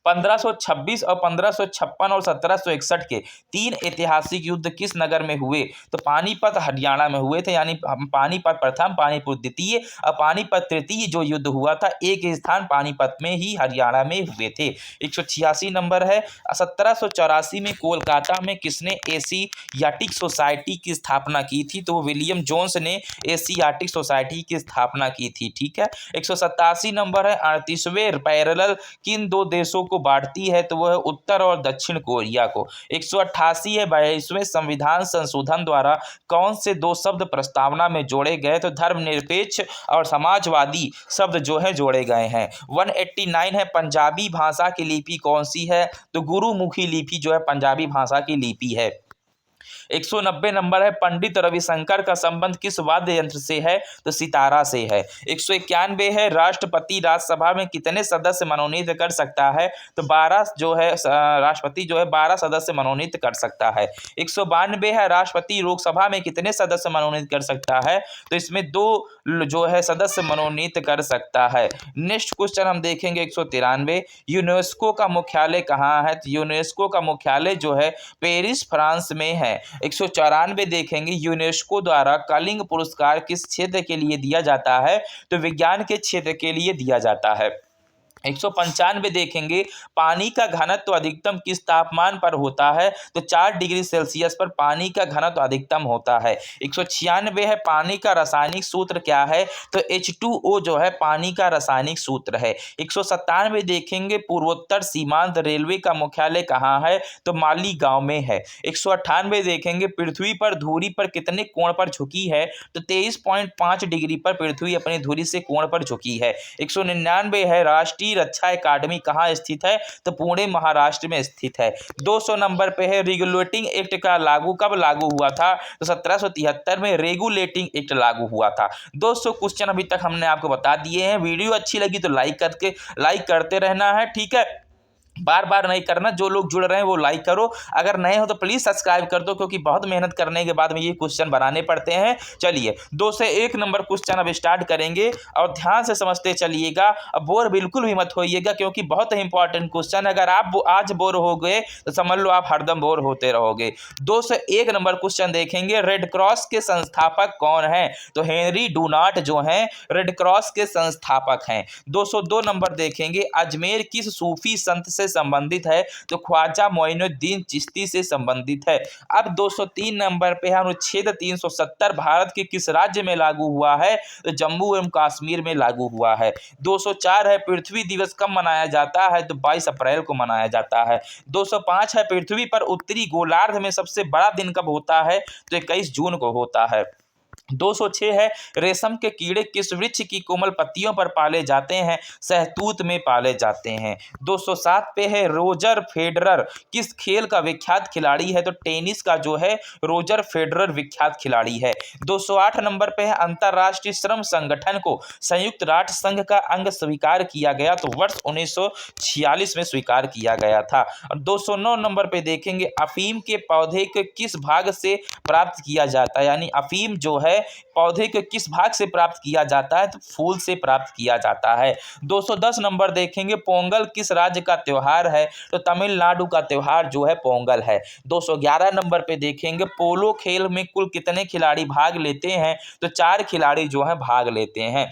1526 और 1556 और 1761 के 3 ऐतिहासिक युद्ध किस नगर में हुए? तो पानीपत हरियाणा में हुए थे। यानी पानीपत प्रथम, पानीपत द्वितीय और पानीपत तृतीय जो युद्ध हुआ था, एक स्थान पानीपत में ही हरियाणा में हुए थे। 186 नंबर है, 1784 में कोलकाता में किसने एशियाटिक सोसाइटी की स्थापना की थी? तो विलियम जोन्स ने एशियाटिक सोसाइटी की स्थापना की थी। ठीक है। 187 नंबर है, 38वें पैरेलल किन दो देशों को बांटती है? तो वह उत्तर और दक्षिण कोरिया को। 188 है, 22वें संविधान संशोधन द्वारा कौन से दो शब्द प्रस्तावना में जोड़े गए? तो धर्मनिरपेक्ष और समाजवादी शब्द जो है जोड़े गए हैं। 189 है, पंजाबी भाषा की लिपि कौन सी है? तो गुरुमुखी लिपि जो है पंजाबी भाषा की लिपि है। 190 नंबर है, पंडित रविशंकर का संबंध किस वाद्य यंत्र से है? तो सितारा से है। 191 है, राष्ट्रपति राज्यसभा में कितने सदस्य मनोनीत कर सकता है? तो 12 जो है राष्ट्रपति जो है 12 सदस्य मनोनीत कर सकता है। 192 है, राष्ट्रपति लोकसभा में कितने सदस्य मनोनीत कर सकता है? तो इसमें 2 जो है सदस्य मनोनीत कर सकता है। नेक्स्ट क्वेश्चन हम देखेंगे 193, यूनेस्को का मुख्यालय कहाँ है? तो यूनेस्को का मुख्यालय जो है पेरिस फ्रांस में है। 194 देखेंगे, यूनेस्को द्वारा कलिंग पुरस्कार किस क्षेत्र के लिए दिया जाता है? तो विज्ञान के क्षेत्र के लिए दिया जाता है। 195 देखेंगे पानी का घनत्व अधिकतम किस तापमान पर होता है, तो 4 डिग्री सेल्सियस पर पानी का घनत्व अधिकतम होता है। 196 है पानी का रासायनिक सूत्र क्या है, तो H2O जो है पानी का रासायनिक सूत्र है। 197 देखेंगे पूर्वोत्तर सीमांत रेलवे का मुख्यालय कहाँ है, तो मालीगांव में है। 198 देखेंगे पृथ्वी पर धुरी पर कितने कोण पर झुकी है, तो 23.5 डिग्री पर पृथ्वी अपनी धुरी से कोण पर झुकी है। 199 है राष्ट्रीय रक्षा अकादमी कहाँ स्थित है, तो पुणे महाराष्ट्र में स्थित है। 200 नंबर पे है रेगुलेटिंग एक्ट का लागू कब लागू हुआ था, तो 1773 में रेगुलेटिंग एक्ट लागू हुआ था। 200 क्वेश्चन अभी तक हमने आपको बता दिए हैं। वीडियो अच्छी लगी तो लाइक करते रहना है, ठीक है, बार बार नहीं करना। जो लोग जुड़ रहे हैं वो लाइक करो, अगर नए हो तो प्लीज सब्सक्राइब कर दो, क्योंकि बहुत मेहनत करने के बाद में ये क्वेश्चन बनाने पड़ते हैं। चलिए 2 से 1 नंबर क्वेश्चन अब स्टार्ट करेंगे और ध्यान से समझते चलिएगा। अब बोर बिल्कुल भी मत होइएगा, क्योंकि बहुत इंपॉर्टेंट क्वेश्चन। अगर आप आज बोर हो गए तो समझ लो आप हरदम बोर होते रहोगे। 2 से 1 नंबर क्वेश्चन देखेंगे रेड क्रॉस के संस्थापक कौन है, तो हेनरी डूनाट जो हैं रेड क्रॉस के संस्थापक हैं। 202 नंबर देखेंगे अजमेर किस सूफी संत से संबंधित है, तो ख्वाजा मोइनुद्दीन चिश्ती से संबंधित है। अब 203 नंबर पे है अनुच्छेद 370 भारत के किस राज्य में लागू हुआ है, तो जम्मू एवं कश्मीर में लागू हुआ है। 204 है पृथ्वी दिवस कब मनाया जाता है, तो 22 अप्रैल को मनाया जाता है। 205 है पृथ्वी पर उत्तरी गोलार्ध में सबसे बड़ा दिन कब होता है, तो 21 जून को होता है। 206 है रेशम के कीड़े किस वृक्ष की कोमल पत्तियों पर पाले जाते हैं, सहतूत में पाले जाते हैं। 207 पे है रोजर फेडरर किस खेल का विख्यात खिलाड़ी है, तो टेनिस का जो है रोजर फेडरर विख्यात खिलाड़ी है। 208 नंबर पे है अंतर्राष्ट्रीय श्रम संगठन को संयुक्त राष्ट्र संघ का अंग स्वीकार किया गया, तो वर्ष 1946 में स्वीकार किया गया था। और 209 नंबर पे देखेंगे अफीम के पौधे के किस भाग से प्राप्त किया जाता है, यानी अफीम जो है पौधे के किस भाग से प्राप्त किया जाता है, तो फूल से प्राप्त किया जाता है। 210 नंबर देखेंगे पोंगल किस राज्य का त्योहार है, तो तमिलनाडु का त्योहार जो है पोंगल है। 211 नंबर पे देखेंगे पोलो खेल में कुल कितने खिलाड़ी भाग लेते हैं, तो 4 खिलाड़ी जो है भाग लेते हैं।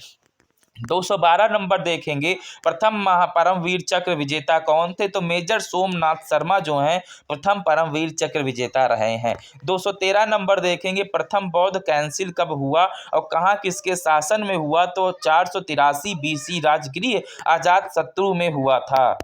212 नंबर देखेंगे प्रथम परमवीर चक्र विजेता कौन थे, तो मेजर सोमनाथ शर्मा जो हैं प्रथम परमवीर चक्र विजेता रहे हैं। 213 नंबर देखेंगे प्रथम बौद्ध काउंसिल कब हुआ और कहाँ किसके शासन में हुआ, तो 483 BC राजगृह अजातशत्रु में हुआ था।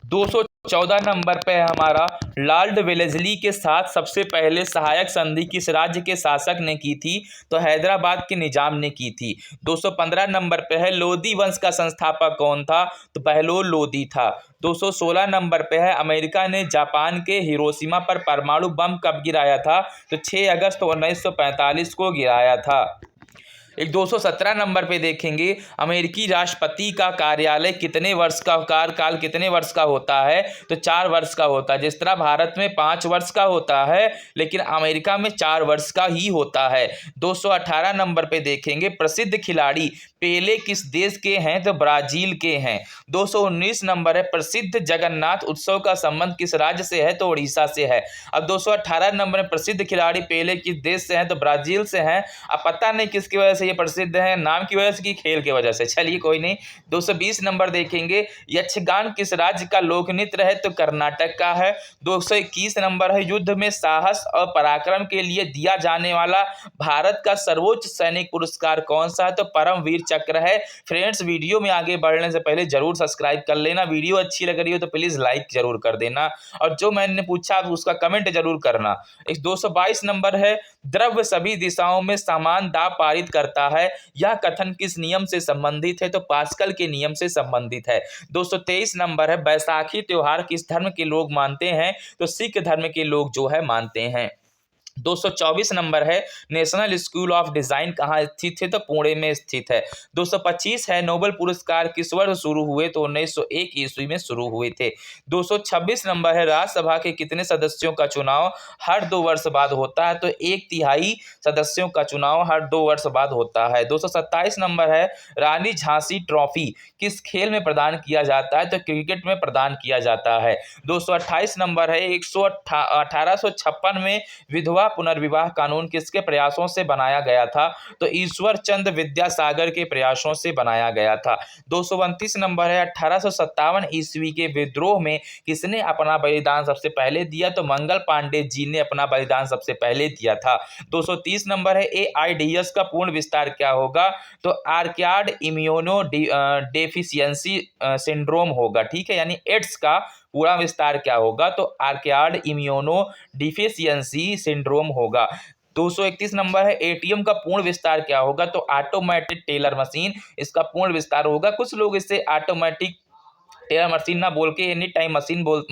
214 नंबर पे है हमारा लॉर्ड वेलेस्ली के साथ सबसे पहले सहायक संधि किस राज्य के शासक ने की थी, तो हैदराबाद के निजाम ने की थी। 215 नंबर पे है लोदी वंश का संस्थापक कौन था, तो बहलोल लोदी था। 216 नंबर पे है अमेरिका ने जापान के हिरोशिमा पर परमाणु बम कब गिराया था, तो 6 अगस्त 1945 को गिराया था। एक 217 नंबर पे देखेंगे अमेरिकी राष्ट्रपति का कार्यालय कितने वर्ष का कार्यकाल कितने वर्ष का होता है, तो 4 वर्ष का होता है। जिस तरह भारत में 5 वर्ष का होता है, लेकिन अमेरिका में 4 वर्ष का ही होता है। 218 नंबर पे देखेंगे प्रसिद्ध खिलाड़ी पेले किस देश के हैं, तो ब्राजील के हैं। 219 नंबर है प्रसिद्ध जगन्नाथ उत्सव का संबंध किस राज्य से है, तो उड़ीसा से है। अब 218 नंबर में प्रसिद्ध खिलाड़ी पेले किस देश से हैं, तो ब्राजील से हैं। अब पता नहीं किसकी वजह से ये प्रसिद्ध है, नाम की वजह से कि खेल की वजह से, चलिए कोई नहीं। 220 नंबर देखेंगे यक्षगान किस राज्य का लोक नृत्य है, तो कर्नाटक का है। 221 नंबर है युद्ध में साहस और पराक्रम के लिए दिया जाने वाला भारत का सर्वोच्च सैनिक पुरस्कार कौन सा है, तो परमवीर चक्र है। फ्रेंड्स वीडियो में आगे बढ़ने से पहले जरूर सब्सक्राइब कर लेना, वीडियो अच्छी लग रही हो तो प्लीज लाइक जरूर कर देना, और जो मैंने पूछा उसका कमेंट जरूर करना। 222 नंबर है द्रव्य सभी दिशाओं में समान दाब पारित करता है, यह कथन किस नियम से संबंधित है, तो पास्कल के नियम से संबंधित है। 223 नंबर है बैसाखी त्योहार किस धर्म के लोग मानते हैं, तो सिख धर्म के लोग जो है मानते हैं। 224 नंबर है नेशनल स्कूल ऑफ डिजाइन कहाँ स्थित है, तो पुणे में स्थित है। 225 है नोबेल पुरस्कार किस वर्ष शुरू हुए, तो 1901 ईस्वी में शुरू हुए थे। 226 नंबर है राज्यसभा के कितने सदस्यों का चुनाव हर 2 वर्ष बाद होता है, तो 1/3 सदस्यों का चुनाव हर 2 वर्ष बाद होता है। 227 नंबर है रानी झांसी ट्रॉफी किस खेल में प्रदान किया जाता है, तो क्रिकेट में प्रदान किया जाता है। 228 नंबर है 1856 में विधवा पुनर्विवाह कानून किसके प्रयासों से बनाया गया था? तो ईश्वर चंद्र विद्यासागर के प्रयासों से बनाया गया था। 229 नंबर है, 1857 ईस्वी के विद्रोह में किसने अपना बलिदान सबसे पहले दिया? तो मंगल पांडे जी ने अपना बलिदान सबसे पहले दिया था। 230 नंबर है, एआईडीएस का पूर्ण विस्तार क्या होगा? तो आर्क्याड इम्यूनो डेफिशिएंसी सिंड्रोम होगा। ठीक है, यानी एड्स का पूरा विस्तार क्या होगा? तो आर्क्याड इम्यूनो डिफिशियंसी सिंड्रोम होगा। 231 नंबर है, एटीएम का पूर्ण विस्तार क्या होगा? तो ऑटोमेटिक टेलर मशीन इसका पूर्ण विस्तार होगा। कुछ लोग इसे ऑटोमेटिक टेलर मशीन ना बोल के एनी टाइम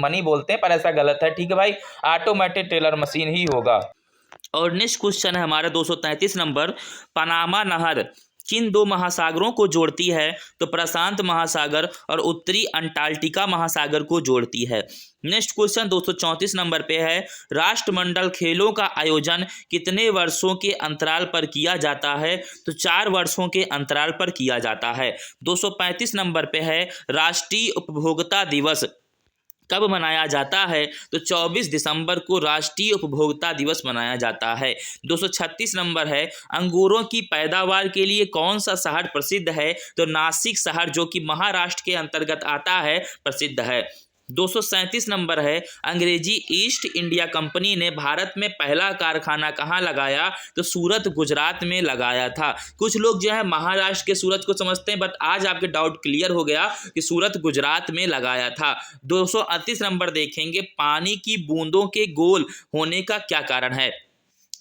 मनी बोलते हैं, पर ऐसा गलत है। ठीक है भाई, ऑटोमेटिक टेलर मशीन ही होगा। और नेक्स्ट क्वेश्चन है हमारा 233 नंबर, पनामा नहर किन दो महासागरों को जोड़ती है? तो प्रशांत महासागर और उत्तरी अंटार्कटिका महासागर को जोड़ती है। नेक्स्ट क्वेश्चन 234 नंबर पे है, राष्ट्रमंडल खेलों का आयोजन कितने वर्षों के अंतराल पर किया जाता है? तो 4 वर्षों के अंतराल पर किया जाता है। 235 नंबर पे है, राष्ट्रीय उपभोक्ता दिवस कब मनाया जाता है? तो 24 दिसंबर को राष्ट्रीय उपभोक्ता दिवस मनाया जाता है। 236 नंबर है, अंगूरों की पैदावार के लिए कौन सा शहर प्रसिद्ध है? तो नासिक शहर, जो कि महाराष्ट्र के अंतर्गत आता है, प्रसिद्ध है। 237 नंबर है, अंग्रेजी ईस्ट इंडिया कंपनी ने भारत में पहला कारखाना कहाँ लगाया? तो सूरत, गुजरात में लगाया था। कुछ लोग जो है महाराष्ट्र के सूरत को समझते हैं, बट आज आपके डाउट क्लियर हो गया कि सूरत गुजरात में लगाया था। 238 नंबर देखेंगे, पानी की बूंदों के गोल होने का क्या कारण है?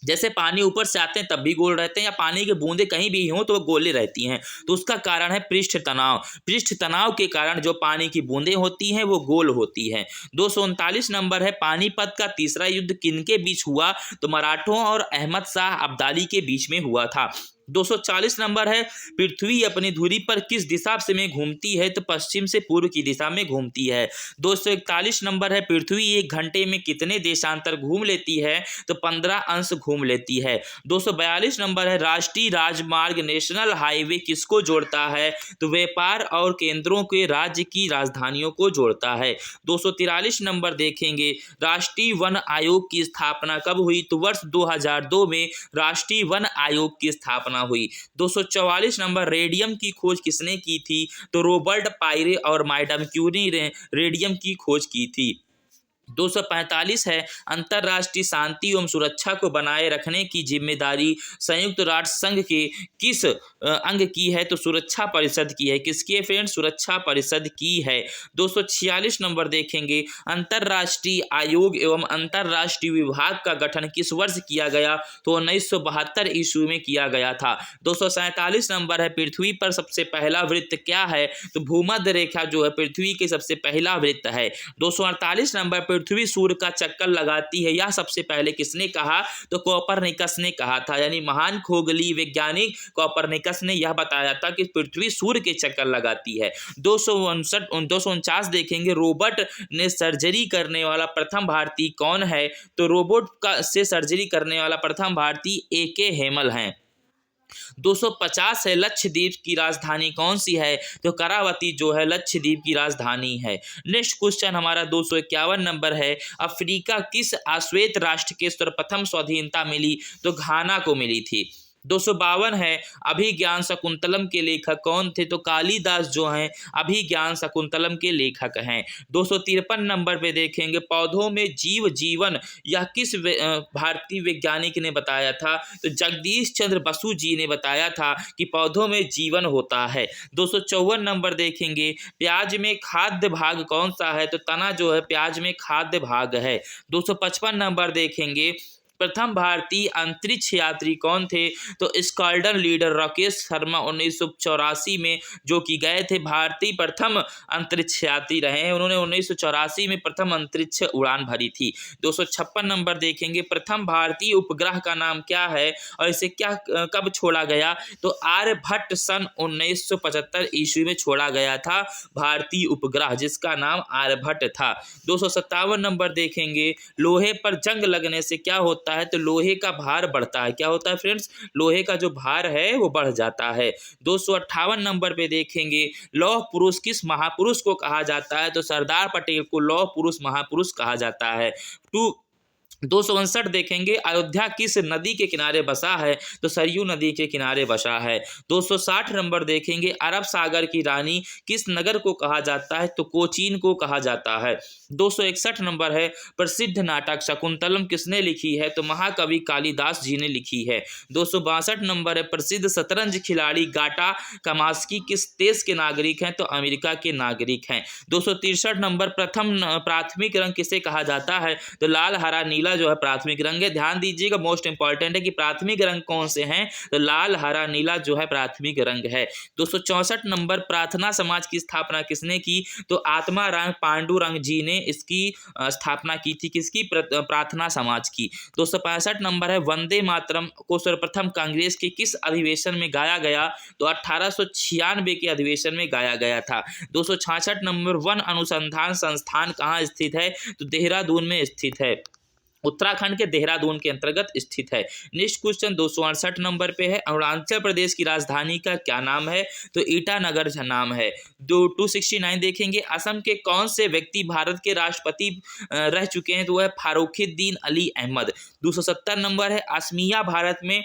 जैसे पानी ऊपर से आते हैं तब भी गोल रहते हैं, या पानी की बूंदें कहीं भी हों तो वो गोले रहती हैं, तो उसका कारण है पृष्ठ तनाव। पृष्ठ तनाव के कारण जो पानी की बूंदें होती हैं वो गोल होती हैं। 239 नंबर है, पानीपत का तीसरा युद्ध किनके बीच हुआ? तो मराठों और अहमद शाह अब्दाली के बीच में हुआ था। 240 नंबर है, पृथ्वी अपनी धुरी पर किस दिशा से में घूमती है? तो पश्चिम से पूर्व की दिशा में घूमती है। 241 नंबर है, पृथ्वी 1 घंटे में कितने देशांतर घूम लेती है? तो 15 अंश घूम लेती है। 242 नंबर है, राष्ट्रीय राजमार्ग नेशनल हाईवे किसको जोड़ता है? तो व्यापार और केंद्रों के राज्य की राजधानियों को जोड़ता है। 243 नंबर देखेंगे, राष्ट्रीय वन आयोग की स्थापना कब हुई? तो वर्ष 2002 में राष्ट्रीय वन आयोग की स्थापना हुई। 244 नंबर, रेडियम की खोज किसने की थी? तो रॉबर्ट पायरे और मैडम क्यूरी ने रेडियम की खोज की थी। 245 है, अंतर्राष्ट्रीय शांति एवं सुरक्षा को बनाए रखने की जिम्मेदारी संयुक्त राष्ट्र संघ के किस अंग की है? तो सुरक्षा परिषद की है। किसकी है फ्रेंड? सुरक्षा परिषद की है। 246 नंबर देखेंगे, अंतर्राष्ट्रीय आयोग एवं अंतर्राष्ट्रीय विभाग का गठन किस वर्ष किया गया? तो 1972 ईस्वी में किया गया था। 247 नंबर है, पृथ्वी पर सबसे पहला वृत्त क्या है? तो भूमध्य रेखा जो है पृथ्वी के सबसे पहला वृत्त है। 248 नंबर, पृथ्वी सूर्य का चक्कर लगाती है, यह सबसे पहले किसने कहा? तो कोपरनिकस ने कहा था, यानी महान खगोलीय वैज्ञानिक कोपरनिकस ने यह बताया था कि पृथ्वी सूर्य के चक्कर लगाती है। 249 देखेंगे, रोबोट ने सर्जरी करने वाला प्रथम भारतीय कौन है? तो रोबोट का से सर्जरी करने वाला प्रथम भारतीय AK हेमल हैं। 250 है, लक्षद्वीप की राजधानी कौन सी है? तो करावती जो है लक्षद्वीप की राजधानी है। नेक्स्ट क्वेश्चन हमारा 251 नंबर है, अफ्रीका किस अश्वेत राष्ट्र के सर्वप्रथम स्वाधीनता मिली? तो घाना को मिली थी। 252 है, अभिज्ञान शकुंतलम के लेखक कौन थे? तो कालिदास जो हैं अभिज्ञान शकुंतलम के लेखक हैं। 253 नंबर पे देखेंगे, पौधों में जीव जीवन यह किस भारतीय वैज्ञानिक ने बताया था? तो जगदीश चंद्र बसु जी ने बताया था कि पौधों में जीवन होता है। 254 नंबर देखेंगे, प्याज में खाद्य भाग कौन सा है? तो तना जो है प्याज में खाद्य भाग है। 255 नंबर देखेंगे, प्रथम भारतीय अंतरिक्ष यात्री कौन थे? तो स्क्वाड्रन लीडर राकेश शर्मा 1984 में जो कि गए थे, भारतीय प्रथम अंतरिक्ष यात्री रहे हैं। उन्होंने 1984 में प्रथम अंतरिक्ष उड़ान भरी थी। 256 नंबर देखेंगे, प्रथम भारतीय उपग्रह का नाम क्या है और इसे कब छोड़ा गया? तो आर्यभट्ट सन 1975 ईस्वी में छोड़ा गया था भारतीय उपग्रह, जिसका नाम आर्यभट्ट था। 257 नंबर देखेंगे, लोहे पर जंग लगने से क्या होता है? तो लोहे का भार बढ़ता है। क्या होता है फ्रेंड्स? लोहे का जो भार है वो बढ़ जाता है। 258 नंबर पे देखेंगे, लौह पुरुष किस महापुरुष को कहा जाता है? तो सरदार पटेल को लौह पुरुष महापुरुष कहा जाता है। 259 देखेंगे, अयोध्या किस नदी के किनारे बसा है? तो सरयू नदी के किनारे बसा है। 260 नंबर देखेंगे, अरब सागर की रानी किस नगर को कहा जाता है? तो कोचीन को कहा जाता है। 261 नंबर है, प्रसिद्ध नाटक शकुंतलम किसने लिखी है? तो महाकवि कालिदास जी ने लिखी है। 262 नंबर है, प्रसिद्ध शतरंज खिलाड़ी गाटा कास्की किस देश के नागरिक हैं? तो अमेरिका के नागरिक हैं। 263 नंबर, प्रथम प्राथमिक रंग किसे कहा जाता है? तो लाल हरा नीला जो है प्राथमिक रंग है। ध्यान दीजिएगा, मोस्ट इंपॉर्टेंट है कि प्राथमिक रंग कौन से हैं? तो लाल हरा नीला जो है प्राथमिक रंग है। 264 नंबर, प्रार्थना समाज की स्थापना किसने की? तो आत्मा राम पांडुरंग जी ने इसकी स्थापना की थी। किसकी? प्रार्थना समाज की। 265 नंबर है, वंदे मातरम को सर्वप्रथम कांग्रेस के किस अधिवेशन में गाया गया? तो 1896 के अधिवेशन में गाया गया था। 266 नंबर, वन अनुसंधान संस्थान कहाँ स्थित है? तो देहरादून में स्थित है, उत्तराखंड के देहरादून के अंतर्गत स्थित है। नेक्स्ट क्वेश्चन 268 नंबर पे है, अरुणाचल प्रदेश की राजधानी का क्या नाम है? तो ईटानगर नाम है। 269 देखेंगे, असम के कौन से व्यक्ति भारत के राष्ट्रपति रह चुके हैं? तो वह फारूखुद्दीन अली अहमद। 270 नंबर है, असमिया भारत में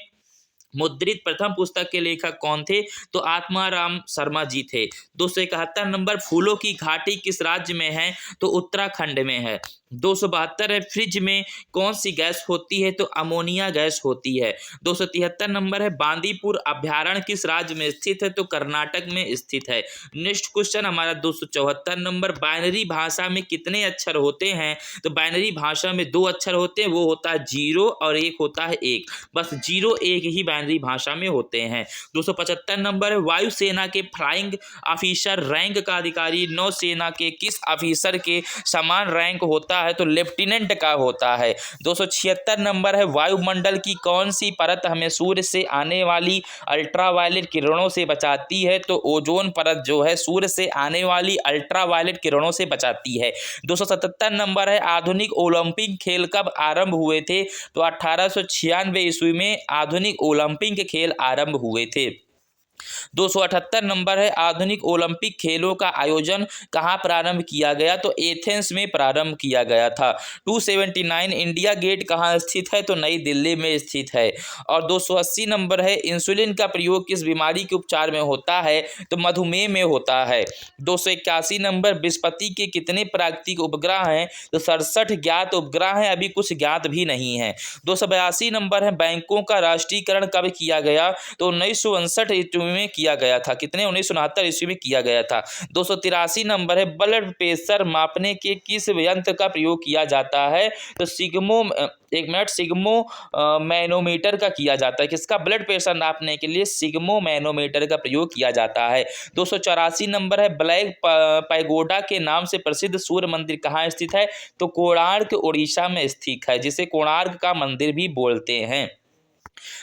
मुद्रित प्रथम पुस्तक के लेखक कौन थे? तो आत्माराम शर्मा जी थे। 271 नंबर, फूलों की घाटी किस राज्य में है? तो उत्तराखंड में है। 272 है, फ्रिज में कौन सी गैस होती है? तो अमोनिया गैस होती है। 273 नंबर है, बांदीपुर अभ्यारण्य किस राज्य में स्थित है? तो कर्नाटक में स्थित है। नेक्स्ट क्वेश्चन हमारा 274 नंबर, बाइनरी भाषा में कितने अक्षर होते हैं? तो बाइनरी भाषा में 2 अक्षर होते हैं, वो होता है 0 और एक होता है 1। बस 0 1 ही बाइनरी भाषा में होते हैं। 275 नंबर है, वायुसेना के फ्लाइंग ऑफिसर रैंक का अधिकारी नौसेना के किस ऑफिसर के समान रैंक होता है? तो लेफ्टिनेंट का होता है। 276 नंबर है, वायुमंडल की कौन सी परत हमें सूर्य से आने वाली अल्ट्रावायलेट किरणों से बचाती है? तो ओजोन परत जो है सूर्य से आने वाली अल्ट्रावायलेट किरणों से बचाती है। 277 नंबर है, आधुनिक ओलंपिक खेल कब आरंभ हुए थे? तो 1896 ईस्वी में आधुनिक ओलंपिक खेल आरंभ हुए थे। 278 नंबर है, आधुनिक ओलंपिक खेलों का आयोजन कहाँ प्रारंभ किया गया? तो एथेंस में प्रारंभ किया गया था। 279, इंडिया गेट कहाँ स्थित है? तो नई दिल्ली में स्थित है। और 280 नंबर है, इंसुलिन का प्रयोग किस बीमारी के उपचार में होता है? तो मधुमेह में होता है। 281 नंबर, बृहस्पति के कितने प्राकृतिक उपग्रह हैं? तो 67 ज्ञात उपग्रह हैं, अभी कुछ ज्ञात भी नहीं है। 282 नंबर है, बैंकों का राष्ट्रीयकरण कब किया गया? तो 1959 ईस्वी में किया गया था। कितने? 1969 ईस्वी में किया गया था। 283 नंबर है, ब्लड प्रेशर मापने के किस यंत्र का प्रयोग किया जाता है? तो सिग्मो मैनोमीटर का किया जाता है। किसका? ब्लड प्रेशर नापने के लिए सिग्मो मैनोमीटर का प्रयोग किया जाता है। 284 नंबर है, ब्लैक पैगोडा के नाम से प्रसिद्ध सूर्य मंदिर कहाँ स्थित है? तो कोणार्क उड़ीसा में स्थित है, जिसे कोणार्क का मंदिर भी बोलते हैं।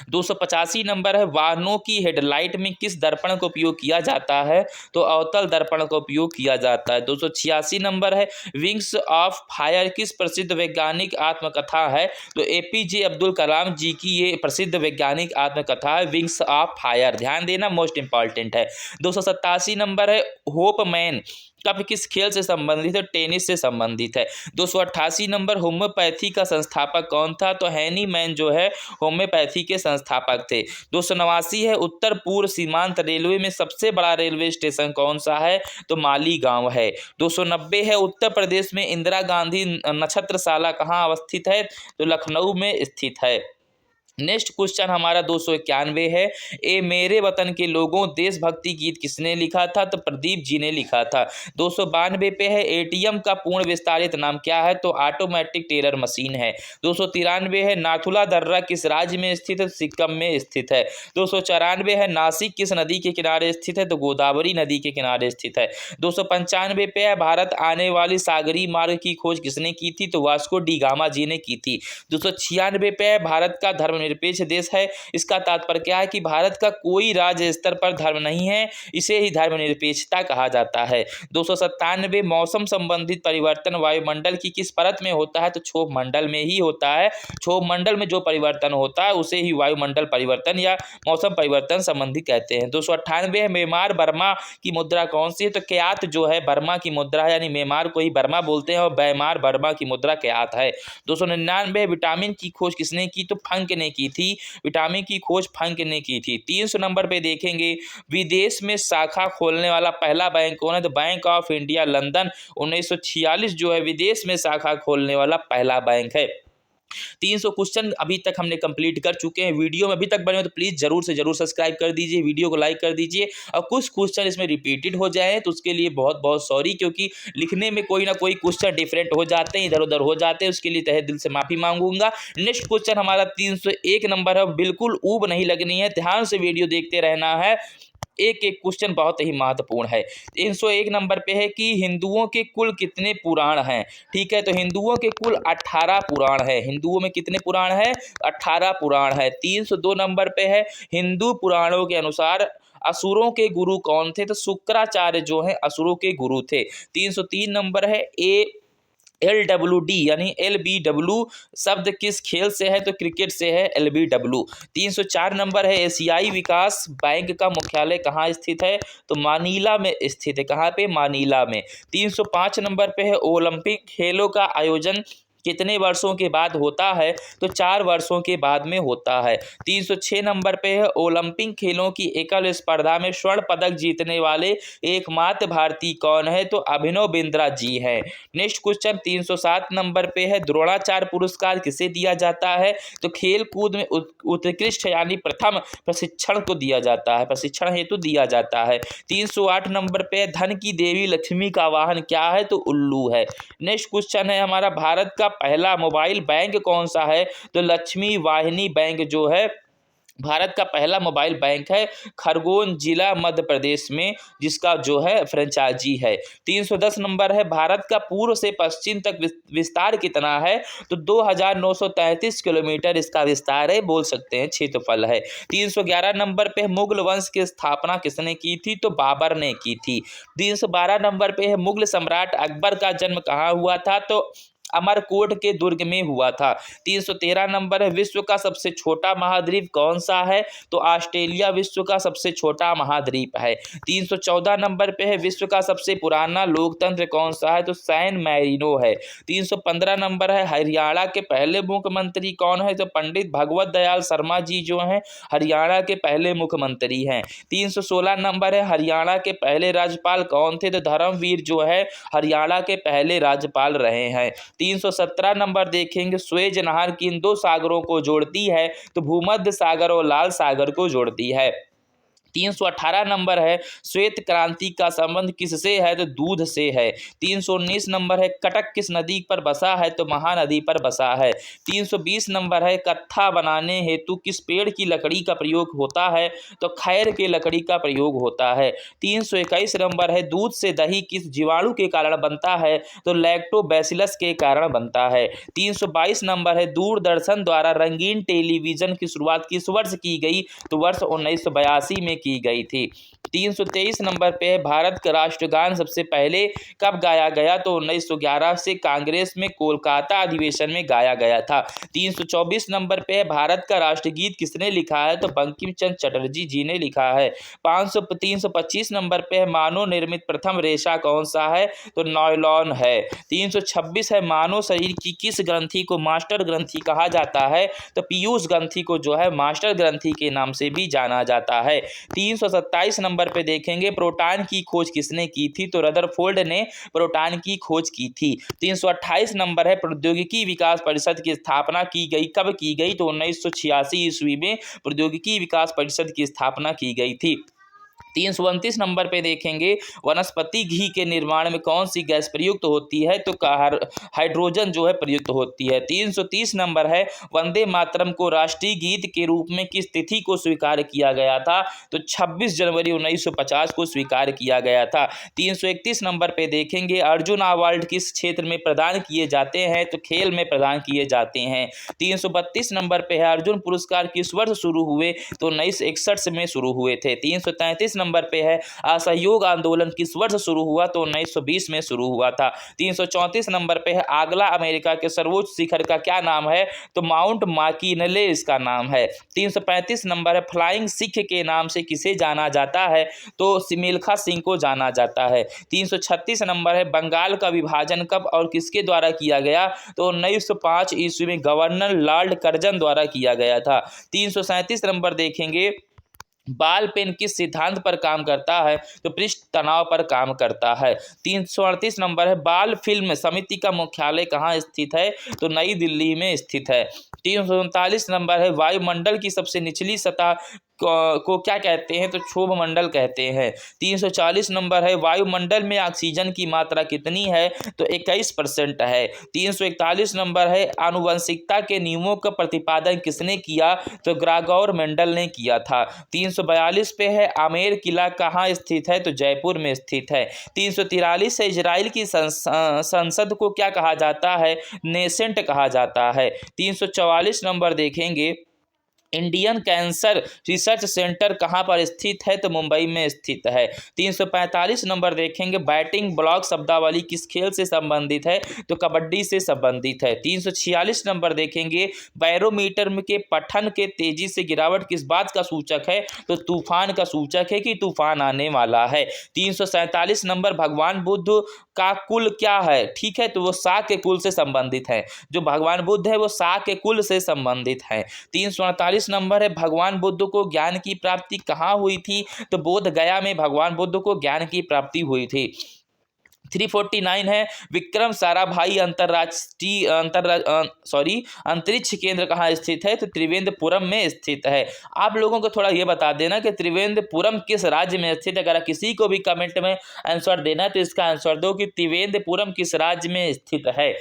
285 नंबर है, वाहनों की हेडलाइट में किस दर्पण का उपयोग किया जाता है? तो अवतल दर्पण का उपयोग किया जाता है। 286 नंबर है, विंग्स ऑफ फायर किस प्रसिद्ध वैज्ञानिक आत्मकथा है? तो एपीजे अब्दुल कलाम जी की ये प्रसिद्ध वैज्ञानिक आत्मकथा है, विंग्स ऑफ फायर। ध्यान देना, मोस्ट इंपॉर्टेंट है। 287 नंबर है, होप मैन कब किस खेल से संबंधित है? टेनिस से संबंधित है। 288 नंबर, होम्योपैथी का संस्थापक कौन था? तो हैनी मैन जो है होम्योपैथी के संस्थापक थे। 289 है, उत्तर पूर्व सीमांत रेलवे में सबसे बड़ा रेलवे स्टेशन कौन सा है? तो मालीगांव है। 290 है, उत्तर प्रदेश में इंदिरा गांधी नक्षत्रशाला कहाँ अवस्थित है? तो लखनऊ में स्थित है। नेक्स्ट क्वेश्चन हमारा 291 है, ए मेरे वतन के लोगों देशभक्ति गीत किसने लिखा था? तो प्रदीप जी ने लिखा था। 292 पे है, एटीएम का पूर्ण विस्तारित नाम क्या है? तो ऑटोमेटिक टेलर मशीन है। 293 है, नाथुला दर्रा किस राज्य में स्थित है? सिक्किम में स्थित है। 294 है, नासिक किस नदी के किनारे स्थित है? तो गोदावरी नदी के किनारे स्थित है। 295 पे है, भारत आने वाली सागरीय मार्ग की खोज किसने की थी? तो वास्को डी गामा जी ने की थी। 296 पे है, भारत का धर्मनिरपेक्ष धर्मनिरपेक्ष देश है। इसका तात्पर्य क्या है कि भारत का कोई राज्य स्तर पर धर्म नहीं है, इसे ही धर्मनिरपेक्षता कहा जाता है। 297 मौसम संबंधित परिवर्तन वायुमंडल की किस परत में होता है? तो क्षोभ मंडल में ही होता है। क्षोभ मंडल में जो परिवर्तन होता है उसे ही वायुमंडल परिवर्तन या मौसम परिवर्तन संबंधी कहते हैं। 298 म्यांमार बर्मा की मुद्रा कौन सी है? तो क्यात जो है बर्मा की मुद्रा है, यानी म्यांमार को ही बर्मा बोलते हैं और म्यांमार बर्मा की मुद्रा क्यात है। 299 विटामिन की खोज किसने की? तो फंक ने की थी। विटामिन की खोज फंक ने की थी। 300 नंबर पे देखेंगे विदेश में शाखा खोलने वाला पहला बैंक कौन है? तो बैंक ऑफ इंडिया लंदन 1946 जो है विदेश में शाखा खोलने वाला पहला बैंक है। 300 क्वेश्चन अभी तक हमने कंप्लीट कर चुके हैं। वीडियो में अभी तक बने हो तो प्लीज़ जरूर से जरूर सब्सक्राइब कर दीजिए, वीडियो को लाइक कर दीजिए। और कुछ क्वेश्चन इसमें रिपीटेड हो जाए तो उसके लिए बहुत बहुत सॉरी, क्योंकि लिखने में कोई ना कोई क्वेश्चन डिफरेंट हो जाते हैं, इधर उधर हो जाते हैं, उसके लिए तहे दिल से माफ़ी मांगूंगा। नेक्स्ट क्वेश्चन हमारा 301 नंबर है। बिल्कुल ऊब नहीं लगनी है, ध्यान से वीडियो देखते रहना है, एक एक क्वेश्चन बहुत ही महत्वपूर्ण है। 301 नंबर पे है कि हिंदुओं के कुल कितने पुराण हैं? ठीक है, तो हिंदुओं के कुल 18 पुराण है। हिंदुओं में कितने पुराण है? 18 पुराण है। 302 नंबर पे है हिंदू पुराणों के अनुसार असुरों के गुरु कौन थे? तो शुक्राचार्य जो है असुरों के गुरु थे। 303 नंबर है LWD यानी LBW शब्द किस खेल से है? तो क्रिकेट से है LBW। 304 नंबर है एशियाई विकास बैंक का मुख्यालय कहाँ स्थित है? तो मानीला में स्थित है। कहाँ पे? मानीला में। 305 नंबर पे है ओलंपिक खेलों का आयोजन कितने वर्षों के बाद होता है? तो 4 वर्षों के बाद में होता है। 306 नंबर पे है ओलंपिक खेलों की एकल स्पर्धा में स्वर्ण पदक जीतने वाले एकमात्र भारतीय कौन है? तो अभिनव बिंद्रा जी है। नेक्स्ट क्वेश्चन 307 नंबर पे है द्रोणाचार्य पुरस्कार किसे दिया जाता है? तो खेल कूद में उत्कृष्ट यानी प्रथम प्रशिक्षण को दिया जाता है, प्रशिक्षण हेतु दिया जाता है। 308 नंबर पे धन की देवी लक्ष्मी का वाहन क्या है? तो उल्लू है। नेक्स्ट क्वेश्चन है हमारा भारत का पहला मोबाइल बैंक कौन सा है? तो लक्ष्मी वाहिनी बैंक जो है भारत का पहला मोबाइल बैंक है, खरगोन जिला मध्य प्रदेश में, जिसका जो है फ्रेंचाइजी है। 310 नंबर है भारत का पूर्व से पश्चिम तक विस्तार कितना है? तो 2933 किलोमीटर इसका विस्तार है, बोल सकते हैं क्षेत्रफल है। 311 नंबर पे मुगल वंश की स्थापना किसने की थी? तो बाबर ने की थी। 312 नंबर पे है मुगल सम्राट अकबर का जन्म कहाँ हुआ था? तो अमरकोट के दुर्ग में हुआ था। 313 नंबर है विश्व का सबसे छोटा महाद्वीप कौन सा है? तो ऑस्ट्रेलिया विश्व का सबसे छोटा महाद्वीप है। 314 नंबर पे है विश्व का सबसे पुराना लोकतंत्र कौन सा है? तो सैन मैरिनो है। 315 नंबर है हरियाणा के पहले मुख्यमंत्री कौन है? तो पंडित भगवत दयाल शर्मा जी जो हैं हरियाणा के पहले मुख्यमंत्री हैं। 316 नंबर है हरियाणा के पहले राज्यपाल कौन थे? तो धर्मवीर जो है हरियाणा के पहले राज्यपाल रहे हैं। 317 नंबर देखेंगे स्वेज नहर किन दो सागरों को जोड़ती है? तो भूमध्य सागर और लाल सागर को जोड़ती है। 318 नंबर है श्वेत क्रांति का संबंध किससे है? तो दूध से है। 319 नंबर है कटक किस नदी पर बसा है? तो महानदी पर बसा है। 320 नंबर है कत्था बनाने हेतु किस पेड़ की लकड़ी का प्रयोग होता है? तो खैर के लकड़ी का प्रयोग होता है। 321 नंबर है दूध से दही किस जीवाणु के कारण बनता है? तो लैक्टोबैसिलस के कारण बनता है। 322 नंबर है दूरदर्शन द्वारा रंगीन टेलीविजन की शुरुआत किस वर्ष की गई? तो वर्ष 1982 में की गई थी। 323 नंबर पे है भारत का राष्ट्रगान सबसे पहले कब गाया गया? तो 1911 से कांग्रेस में कोलकाता अधिवेशन में गाया गया था। 324 नंबर पे है भारत का राष्ट्रगीत किसने लिखा है? तो बंकिम चंद्र चटर्जी जी ने लिखा है। 325 नंबर पे है मानव निर्मित प्रथम रेशा कौन सा है? तो नायलॉन है। 326 है मानव शरीर की किस ग्रंथि को मास्टर ग्रंथि कहा जाता है? तो पीयूष ग्रंथि को जो है मास्टर ग्रंथि के नाम से भी जाना जाता है। 327 नंबर पे देखेंगे प्रोटॉन की खोज किसने की थी? तो रदरफोर्ड ने प्रोटॉन की खोज की थी। 328 नंबर है प्रौद्योगिकी विकास परिषद की स्थापना की गई, कब की गई? तो 1986 ईस्वी में प्रौद्योगिकी विकास परिषद की स्थापना की गई थी। 329 नंबर पे देखेंगे वनस्पति घी के निर्माण में कौन सी गैस प्रयुक्त होती है, तो हाइड्रोजन जो है प्रयुक्त होती है। 330 नंबर है वंदे मातरम को राष्ट्रीय गीत के रूप में किस तिथि को स्वीकार किया गया था, तो 26 जनवरी 1950 को स्वीकार किया गया था। 331 नंबर पे देखेंगे अर्जुन अवार्ड किस क्षेत्र में प्रदान किए जाते हैं, तो खेल में प्रदान किए जाते हैं। 332 नंबर पे है अर्जुन पुरस्कार किस वर्ष शुरू हुए, तो 1961 में शुरू हुए थे। 333 नंबर पे है असहयोग आंदोलन किस वर्ष शुरू हुआ, तो 1920 में शुरू हुआ था। 334 नंबर पे है आगला अमेरिका के सर्वोच्च शिखर का क्या नाम है, तो माउंट माकिनले इसका नाम है। 335 नंबर है फ्लाइंग सिख के नाम से किसे जाना जाता है, तो मिल्खा सिंह को जाना जाता है। 336 नंबर है बंगाल का विभाजन कब और किसके द्वारा किया गया, तो 1905 ईस्वी में गवर्नर लॉर्ड कर्जन द्वारा किया गया था। 337 नंबर देखेंगे बाल पेन किस सिद्धांत पर काम करता है, तो पृष्ठ तनाव पर काम करता है। 338 नंबर है बाल फिल्म समिति का मुख्यालय कहाँ स्थित है, तो नई दिल्ली में स्थित है। 339 नंबर है वायुमंडल की सबसे निचली सतह को क्या कहते हैं, तो क्षोभ मंडल कहते हैं। 340 नंबर है वायुमंडल में ऑक्सीजन की मात्रा कितनी है, तो 21% है। 341 नंबर है आनुवंशिकता के नियमों का प्रतिपादन किसने किया, तो ग्रेगोर मेंडल ने किया था। 342 पे है आमेर किला कहाँ स्थित है, तो जयपुर में स्थित है। 343 है इजराइल की संसद को क्या कहा जाता है, नेसेंट कहा जाता है। 344 नंबर देखेंगे इंडियन कैंसर रिसर्च सेंटर कहाँ पर स्थित है, तो मुंबई में स्थित है। 345 नंबर देखेंगे बैटिंग ब्लॉक शब्दावली किस खेल से संबंधित है, तो कबड्डी से संबंधित है। 346 नंबर देखेंगे बैरोमीटर के पठन के तेजी से गिरावट किस बात का सूचक है, तो तूफान का सूचक है कि तूफान आने वाला है। 347 नंबर भगवान बुद्ध का कुल क्या है, ठीक है, तो वो शाक के कुल से संबंधित है। जो भगवान बुद्ध है वो शाक के कुल से संबंधित है। 348 नंबर है भगवान बुद्ध को ज्ञान की प्राप्ति कहाँ हुई थी, तो बोध गया में भगवान बुद्ध को ज्ञान की प्राप्ति हुई थी। 349 है विक्रम साराभाई अंतरिक्ष केंद्र कहाँ स्थित है, तो त्रिवेंद्रपुरम में स्थित है। आप लोगों को थोड़ा ये बता देना कि त्रिवेंद्रपुरम किस राज्य में स्थित है। अगर किसी को भी कमेंट में आंसर देना है तो इसका आंसर दो कि त्रिवेंद्रपुरम किस राज्य में स्थित है।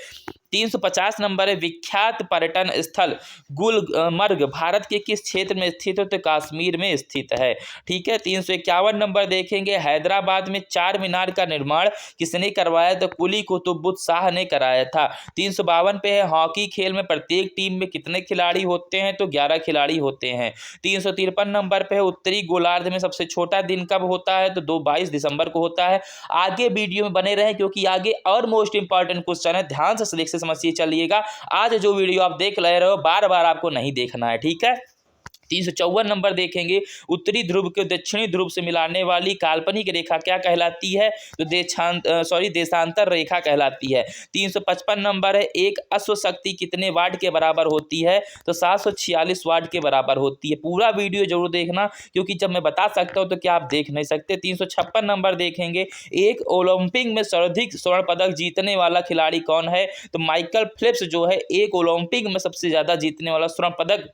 350 नंबर है विख्यात पर्यटन स्थल गुलमर्ग भारत के किस क्षेत्र में स्थित है, तो कश्मीर में स्थित है। ठीक है। 351 नंबर देखेंगे हैदराबाद में चार मीनार का निर्माण किसने करवाया, तो कुली कुतुबुद्दीन शाह ने कराया था। 352 पे है हॉकी खेल में प्रत्येक टीम में कितने खिलाड़ी होते हैं, तो 11 खिलाड़ी होते हैं। 353 नंबर पे है उत्तरी गोलार्ध में सबसे छोटा दिन कब होता है, तो 22 दिसंबर को होता है। आगे वीडियो में बने रहें क्योंकि आगे और मोस्ट इंपॉर्टेंट क्वेश्चन है, ध्यान से समझिए चलिएगा। आज जो वीडियो आप देख ले रहे हो बार बार आपको नहीं देखना है, ठीक है। 354 नंबर देखेंगे उत्तरी ध्रुव के दक्षिणी ध्रुव से मिलाने वाली काल्पनिक रेखा क्या कहलाती है, तो देशांतर रेखा कहलाती है। 355 नंबर है एक अश्व शक्ति कितने वाट के बराबर होती है, तो 746 वाट के बराबर होती है। पूरा वीडियो जरूर देखना क्योंकि जब मैं बता सकता हूं तो क्या आप देख नहीं सकते। 356 नंबर देखेंगे एक ओलंपिक में सर्वाधिक स्वर्ण पदक जीतने वाला खिलाड़ी कौन है, तो माइकल फेल्प्स जो है एक ओलंपिक में सबसे ज्यादा जीतने वाला स्वर्ण पदक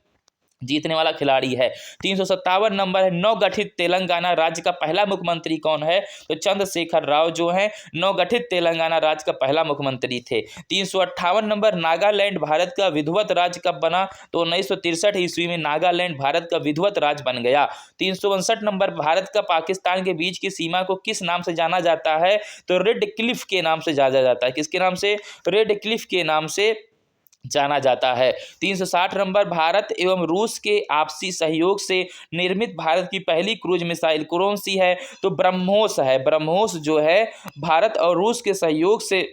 जीतने वाला खिलाड़ी है। 357 नंबर है नवगठित तेलंगाना राज्य का पहला मुख्यमंत्री कौन है, तो चंद्रशेखर राव जो है नवगठित तेलंगाना राज्य का पहला मुख्यमंत्री थे। 358 नंबर नागालैंड भारत का विधिवत राज्य कब बना, तो 1963 ईस्वी में नागालैंड भारत का विधिवत राज्य बन गया। 359 नंबर भारत का पाकिस्तान के बीच की सीमा को किस नाम से जाना जाता है, तो रेड क्लिफ के नाम से जाना जाता है। किसके नाम से, रेड क्लिफ के नाम से जाना जाता है। 360 नंबर भारत एवं रूस के आपसी सहयोग से निर्मित भारत की पहली क्रूज मिसाइल कौन सी है, तो ब्रह्मोस है। ब्रह्मोस जो है भारत और रूस के सहयोग से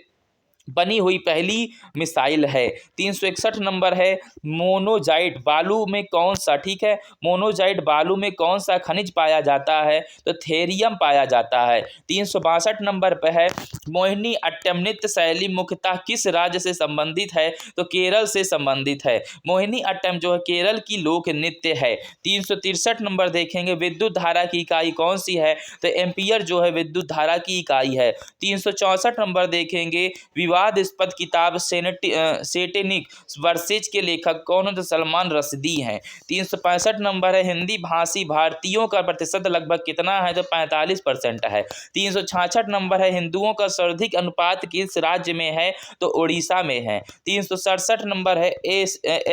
बनी हुई पहली मिसाइल है। 361 नंबर है मोनोजाइट बालू में कौन सा, ठीक है, मोनोजाइट बालू में कौन सा खनिज पाया जाता है, तो थेरियम पाया जाता है। 362 नंबर पर है मोहिनी अट्टम नृत्य शैली मुख्यतः किस राज्य से संबंधित है, तो केरल से संबंधित है। मोहिनी अट्टम जो है केरल की लोक नृत्य है। 363 नंबर देखेंगे विद्युत धारा की इकाई कौन सी है, तो एम्पियर जो है विद्युत धारा की इकाई है। 364 नंबर देखेंगे विवादास्पद किताब सैटेनिक वर्सेज के लेखक कौन है? तो सलमान रश्दी हैं। 365 नंबर है, हिंदी भाषी भारतीयों का प्रतिशत लगभग कितना है? तो 45% है। 366 नंबर है, हिंदुओं का सर्वाधिक अनुपात किस राज्य में है? तो उड़ीसा में है। 367 नंबर है,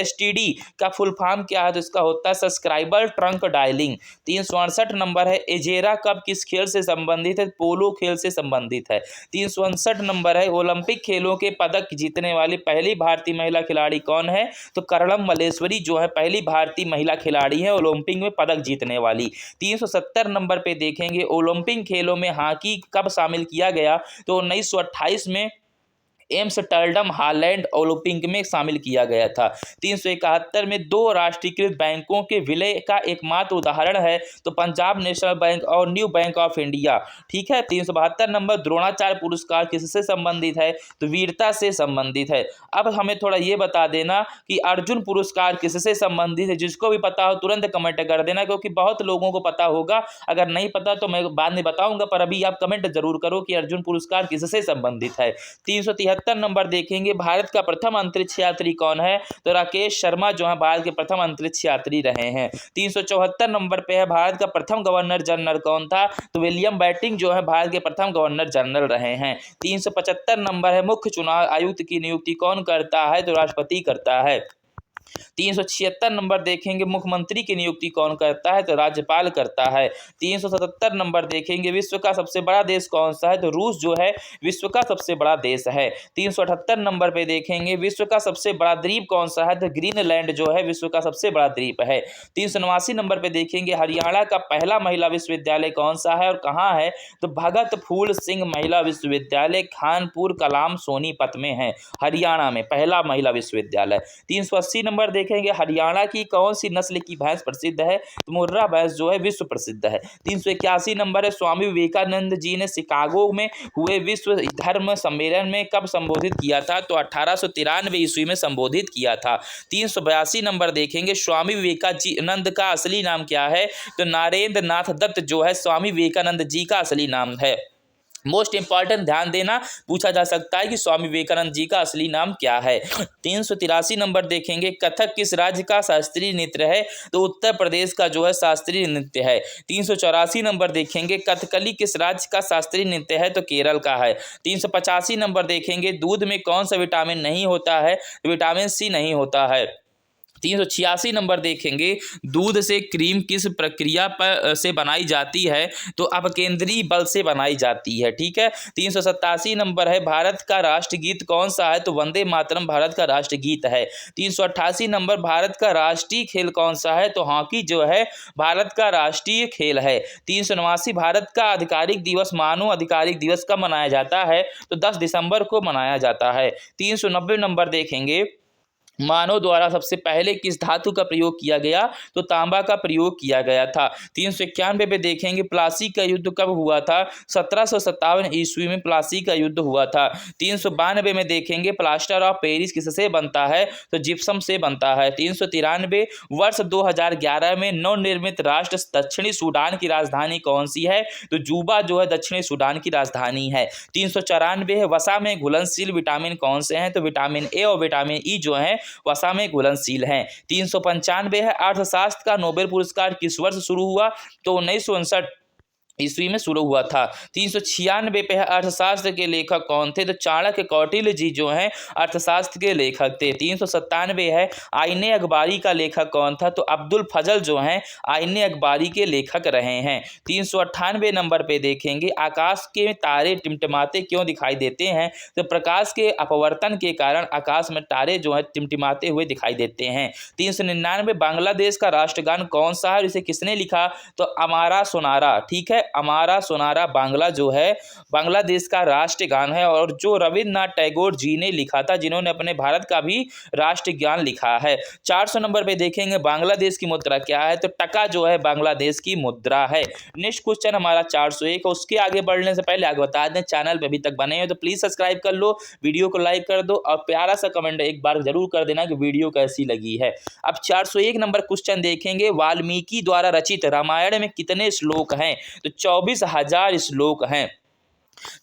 STD का फुल फॉर्म क्या है? तो इसका होता है सब्सक्राइबर ट्रंक डायलिंग। 368 नंबर है, एजेरा कप किस खेल से संबंधित है? पोलो खेल से संबंधित है। 359 नंबर है, ओलंपिक खेलों के पदक जीतने वाली पहली भारतीय महिला खिलाड़ी कौन है? तो कर्णम मल्लेश्वरी जो है पहली भारतीय महिला खिलाड़ी है ओलंपिक में पदक जीतने वाली। 370 नंबर पे देखेंगे, ओलंपिक खेलों में हॉकी कब शामिल किया गया? तो 1928 में एम्स्टर्डम हॉलैंड ओलंपिक में शामिल किया गया था। 371 में दो राष्ट्रीयकृत बैंकों के विलय का एकमात्र उदाहरण है तो पंजाब नेशनल बैंक और न्यू बैंक ऑफ इंडिया। ठीक है। 372 नंबर, द्रोणाचार्य पुरस्कार किससे संबंधित है? तो वीरता से संबंधित है। अब हमें थोड़ा ये बता देना कि अर्जुन पुरस्कार किससे संबंधित है। जिसको भी पता हो तुरंत कमेंट कर देना, क्योंकि बहुत लोगों को पता होगा, अगर नहीं पता तो मैं बाद में बताऊंगा, पर अभी आप कमेंट जरूर करो कि अर्जुन पुरस्कार किससे संबंधित है। 373 नंबर देखेंगे, भारत का प्रथम अंतरिक्ष यात्री कौन है? तो राकेश शर्मा जो है भारत के प्रथम अंतरिक्ष यात्री रहे हैं। 374 नंबर पे है, भारत का प्रथम गवर्नर जनरल कौन था? तो विलियम बेंटिंक जो है भारत के प्रथम गवर्नर जनरल रहे हैं। 375 नंबर है, मुख्य चुनाव आयुक्त की नियुक्ति कौन करता है? तो राष्ट्रपति करता है। 376 नंबर देखेंगे, मुख्यमंत्री की नियुक्ति कौन करता है? तो राज्यपाल करता है। 377 नंबर देखेंगे, विश्व का सबसे बड़ा देश कौन सा है? तो रूस जो है विश्व का सबसे बड़ा देश है। 378 नंबर पे देखेंगे, विश्व का सबसे बड़ा द्वीप कौन सा है? तो ग्रीनलैंड जो है विश्व का सबसे बड़ा द्वीप है। 389 नंबर पे देखेंगे, हरियाणा का पहला महिला विश्वविद्यालय कौन सा है और कहाँ है? तो भगत फूल सिंह महिला विश्वविद्यालय खानपुर कलाम सोनीपत में है, हरियाणा में पहला महिला विश्वविद्यालय। 380 नंबर देखेंगे, हरियाणा की कौन सी नस्ल की भैंस प्रसिद्ध है? तो मुर्रा भैंस जो है विश्व प्रसिद्ध है। 381 नंबर है, स्वामी विवेकानंद जी ने शिकागो में हुए विश्व धर्म सम्मेलन में कब संबोधित किया था? तो 1893 ईस्वी में संबोधित किया था। 382 नंबर देखेंगे, स्वामी विवेकानंद का असली नाम क्या है? तो नरेंद्र नाथ दत्त जो है स्वामी विवेकानंद जी का असली नाम है। मोस्ट इंपॉर्टेंट, ध्यान देना, पूछा जा सकता है कि स्वामी विवेकानंद जी का असली नाम क्या है। 383 नंबर देखेंगे, कथक किस राज्य का शास्त्रीय नृत्य है? तो उत्तर प्रदेश का जो है शास्त्रीय नृत्य है। 384 नंबर देखेंगे, कथकली किस राज्य का शास्त्रीय नृत्य है? तो केरल का है। 385 नंबर देखेंगे, दूध में कौन सा विटामिन नहीं होता है? विटामिन सी नहीं होता है। 386 नंबर देखेंगे, दूध से क्रीम किस प्रक्रिया पर से बनाई जाती है? तो अपकेंद्रीय बल से बनाई जाती है। ठीक है। 387 नंबर है, भारत का राष्ट्रगीत कौन सा है? तो वंदे मातरम भारत का राष्ट्रगीत है। 388 नंबर, भारत का राष्ट्रीय खेल कौन सा है? तो हॉकी जो है भारत का राष्ट्रीय खेल है। 389, भारत का आधिकारिक दिवस मानव आधिकारिक दिवस कब मनाया जाता है? तो 10 दिसंबर को मनाया जाता है। 390 नंबर देखेंगे, मानव द्वारा सबसे पहले किस धातु का प्रयोग किया गया? तो तांबा का प्रयोग किया गया था। 391 पे देखेंगे, प्लासी का युद्ध कब हुआ था? 1757 ईस्वी में प्लासी का युद्ध हुआ था। 392 में देखेंगे, प्लास्टर ऑफ पेरिस किससे बनता है? तो जिप्सम से बनता है। 393, वर्ष 2011 में नवनिर्मित राष्ट्र दक्षिणी सूडान की राजधानी कौन सी है? तो जूबा जो है दक्षिणी सूडान की राजधानी है। 394 है, वसा में घुलनशील विटामिन कौन से हैं? तो विटामिन ए और विटामिन ई जो है वसा में घुलनशील हैं। 395 है, अर्थशास्त्र का नोबेल पुरस्कार किस वर्ष शुरू हुआ? तो 1959 ईस्वी में शुरू हुआ था। 396 पे है, अर्थशास्त्र के लेखक कौन थे? तो चाणक्य कौटिल्य जी जो हैं अर्थशास्त्र के लेखक थे। 397 है, आईने अखबारी का लेखक कौन था? तो अब्दुल फजल जो हैं आईने अखबारी के लेखक रहे हैं। 398 नंबर पे देखेंगे, आकाश के तारे टिमटिमाते क्यों दिखाई देते हैं? तो प्रकाश के अपवर्तन के कारण आकाश में तारे जो है टिमटिमाते हुए दिखाई देते हैं। 399, बांग्लादेश का राष्ट्रगान कौन सा है और इसे किसने लिखा? तो अमारा सोनारा। ठीक है, अमारा सोनारा बांग्ला जो है बांग्लादेश का राष्ट्रगान है और जो रविन्द्रनाथ टैगोर जी ने लिखा था, जिन्होंने अपने भारत का भी राष्ट्रगान लिखा है। 400 नंबर पे देखेंगे, बांग्लादेश की मुद्रा क्या है? तो टका जो है बांग्लादेश की मुद्रा है। नेक्स्ट क्वेश्चन हमारा 401। उसके आगे बढ़ने से पहले आगे बता दें, चैनल पे अभी तक बने हो तो प्लीज सब्सक्राइब कर लो, वीडियो को लाइक कर दो और प्यारा सा कमेंट एक बार जरूर कर देना कि वीडियो कैसी लगी है। अब 401 नंबर क्वेश्चन देखेंगे, वाल्मीकि द्वारा रचित रामायण में कितने श्लोक हैं? तो 24,000 श्लोक हैं।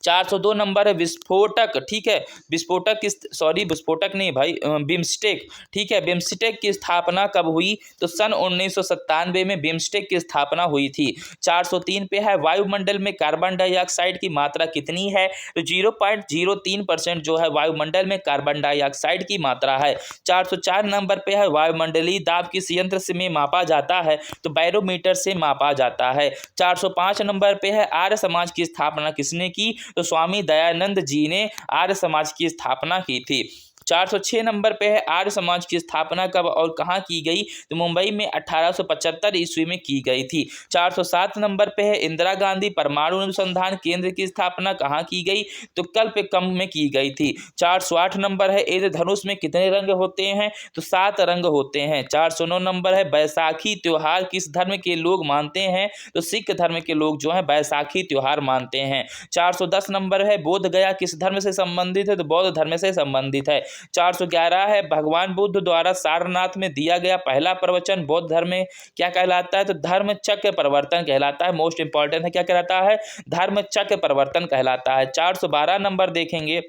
402 नंबर है विस्फोटक, ठीक है। विस्फोटक किस सॉरी विस्फोटक नहीं भाई, बिम्स्टेक, ठीक है। बिम्स्टेक की स्थापना कब हुई? तो सन 1997 में बिम्स्टेक की स्थापना हुई थी। 403 पे है वायुमंडल में कार्बन डाइऑक्साइड की मात्रा कितनी है? तो 0.03% जो है वायुमंडल में कार्बन डाइऑक्साइड की मात्रा है। 404 नंबर पे है वायुमंडलीय दाब किस यंत्र से में मापा जाता है? तो बैरोमीटर से मापा जाता है। 405 नंबर पे है आर्य समाज की स्थापना किसने की? तो स्वामी दयानंद जी ने आर्य समाज की स्थापना की थी। 406 नंबर पे है आर्य समाज की स्थापना कब और कहाँ की गई? तो मुंबई में 1875 ईस्वी में की गई थी। 407 नंबर पे है इंदिरा गांधी परमाणु अनुसंधान केंद्र की स्थापना कहाँ की गई? तो कल्पकम में की गई थी। 408 नंबर है इंद्रधनुष में कितने रंग होते हैं? तो 7 रंग होते हैं। 409 नंबर है बैसाखी त्योहार किस धर्म के लोग मानते हैं? तो सिख धर्म के लोग जो है बैसाखी त्योहार मानते हैं। 410 नंबर है बोध गया किस धर्म से संबंधित है? तो बौद्ध धर्म से संबंधित है। 411 है भगवान बुद्ध द्वारा सारनाथ में दिया गया पहला प्रवचन बौद्ध धर्म में क्या कहलाता है? तो धर्म चक्र परिवर्तन कहलाता है। मोस्ट इंपॉर्टेंट है, क्या कहलाता है? धर्म चक्र परिवर्तन कहलाता है। 412 नंबर देखेंगे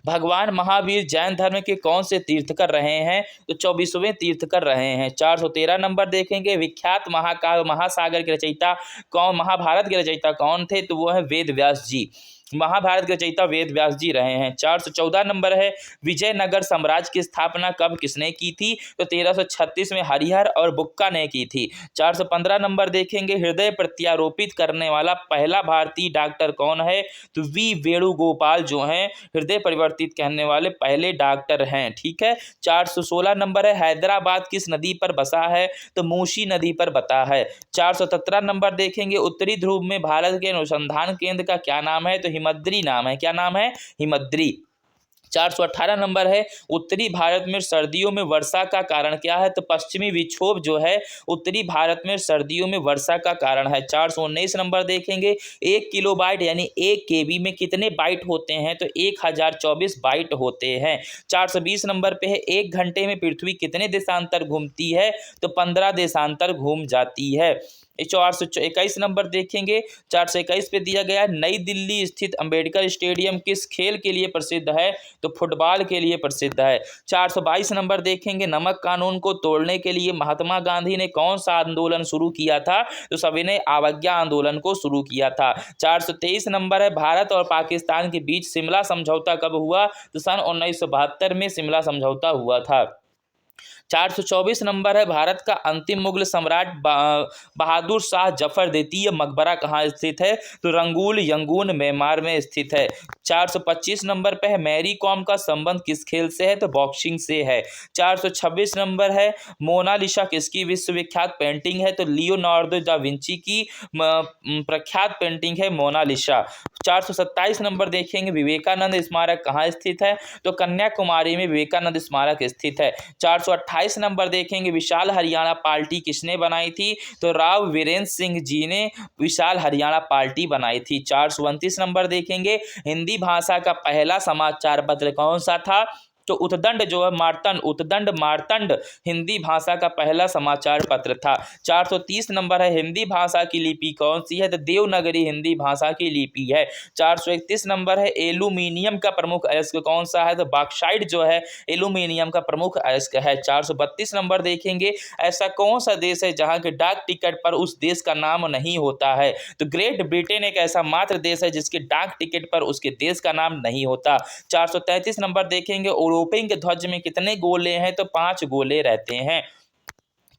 भगवान महावीर जैन धर्म के कौन से तीर्थकर रहे हैं? तो 24वें तीर्थकर रहे हैं। 413 नंबर देखेंगे विख्यात महाकाव्य महासागर के रचयिता कौन, महाभारत के रचयिता कौन थे? तो वो है वेद व्यास जी। महाभारत के रचयिता वेद व्यास जी रहे हैं। 414 नंबर है विजयनगर साम्राज्य की स्थापना कब किसने की थी? तो 1336 में हरिहर और बुक्का ने की थी। 415 नंबर देखेंगे हृदय प्रत्यारोपित करने वाला पहला भारतीय डॉक्टर कौन है? तो वी वेणुगोपाल जो हैं हृदय परिवर्तित करने वाले पहले डॉक्टर हैं, ठीक है। 416 नंबर है हैदराबाद किस नदी पर बसा है? तो मूसी नदी पर बता है। 417 नंबर देखेंगे उत्तरी ध्रुव में भारत के अनुसंधान केंद्र का क्या नाम है? तो हिमद्री नाम है। क्या नाम है? हिमद्री। 418 नंबर है उत्तरी भारत में सर्दियों में वर्षा का कारण क्या है? तो पश्चिमी विक्षोभ जो है उत्तरी भारत में सर्दियों में वर्षा का कारण है। 419 नंबर देखेंगे 1 किलोबाइट यानी 1 केबी में कितने बाइट होते हैं? तो 1024 बाइट होते हैं। 420 नंबर पे है 1 घंटे में पृथ्वी कितने देशांतर घूमती है? तो 15 देशांतर घूम जाती है। 421 नंबर देखेंगे 421 पे दिया गया नई दिल्ली स्थित अंबेडकर स्टेडियम किस खेल के लिए प्रसिद्ध है? तो फुटबॉल के लिए प्रसिद्ध है। 422 नंबर देखेंगे नमक कानून को तोड़ने के लिए महात्मा गांधी ने कौन सा आंदोलन शुरू किया था? तो सविनय अवज्ञा आंदोलन को शुरू किया था। 423 नंबर है भारत और पाकिस्तान के बीच शिमला समझौता कब हुआ? तो सन 1972 में शिमला समझौता हुआ था। 424 नंबर है भारत का अंतिम मुगल सम्राट बहादुर शाह जफर द्वितीय मकबरा कहाँ स्थित है? तो रंगूल यंगून म्यांमार में स्थित है। 425 नंबर पे है मैरी कॉम का संबंध किस खेल से है? तो बॉक्सिंग से है। 426 नंबर है मोनालिसा किसकी विश्वविख्यात पेंटिंग है? तो लियोनार्डो दा विंची की प्रख्यात पेंटिंग है मोनालिसा। 427 नंबर देखेंगे विवेकानंद स्मारक कहाँ स्थित है? तो कन्याकुमारी में विवेकानंद स्मारक स्थित है। 428 नंबर देखेंगे विशाल हरियाणा पार्टी किसने बनाई थी? तो राव वीरेंद्र सिंह जी ने विशाल हरियाणा पार्टी बनाई थी। 429 नंबर देखेंगे हिंदी भाषा का पहला समाचार पत्र कौन सा था? तो उद्दंड जो है मार्तंड हिंदी भाषा का पहला समाचार पत्र था। 430 नंबर है हिंदी भाषा की लिपि कौन सी है? तो देवनागरी हिंदी भाषा की लिपि है। 431 नंबर है एल्यूमिनियम का प्रमुख अयस्क कौन सा है? तो बॉक्साइट जो है एल्यूमिनियम का प्रमुख अयस्क है। 432 नंबर देखेंगे ऐसा कौन सा देश है जहां के डाक टिकट पर उस देश का नाम नहीं होता है? तो ग्रेट ब्रिटेन एक ऐसा मात्र देश है जिसके डाक टिकट पर उसके देश का नाम नहीं होता। 433 नंबर देखेंगे यूरोपियन के ध्वज में कितने गोले हैं? तो 5 गोले रहते हैं।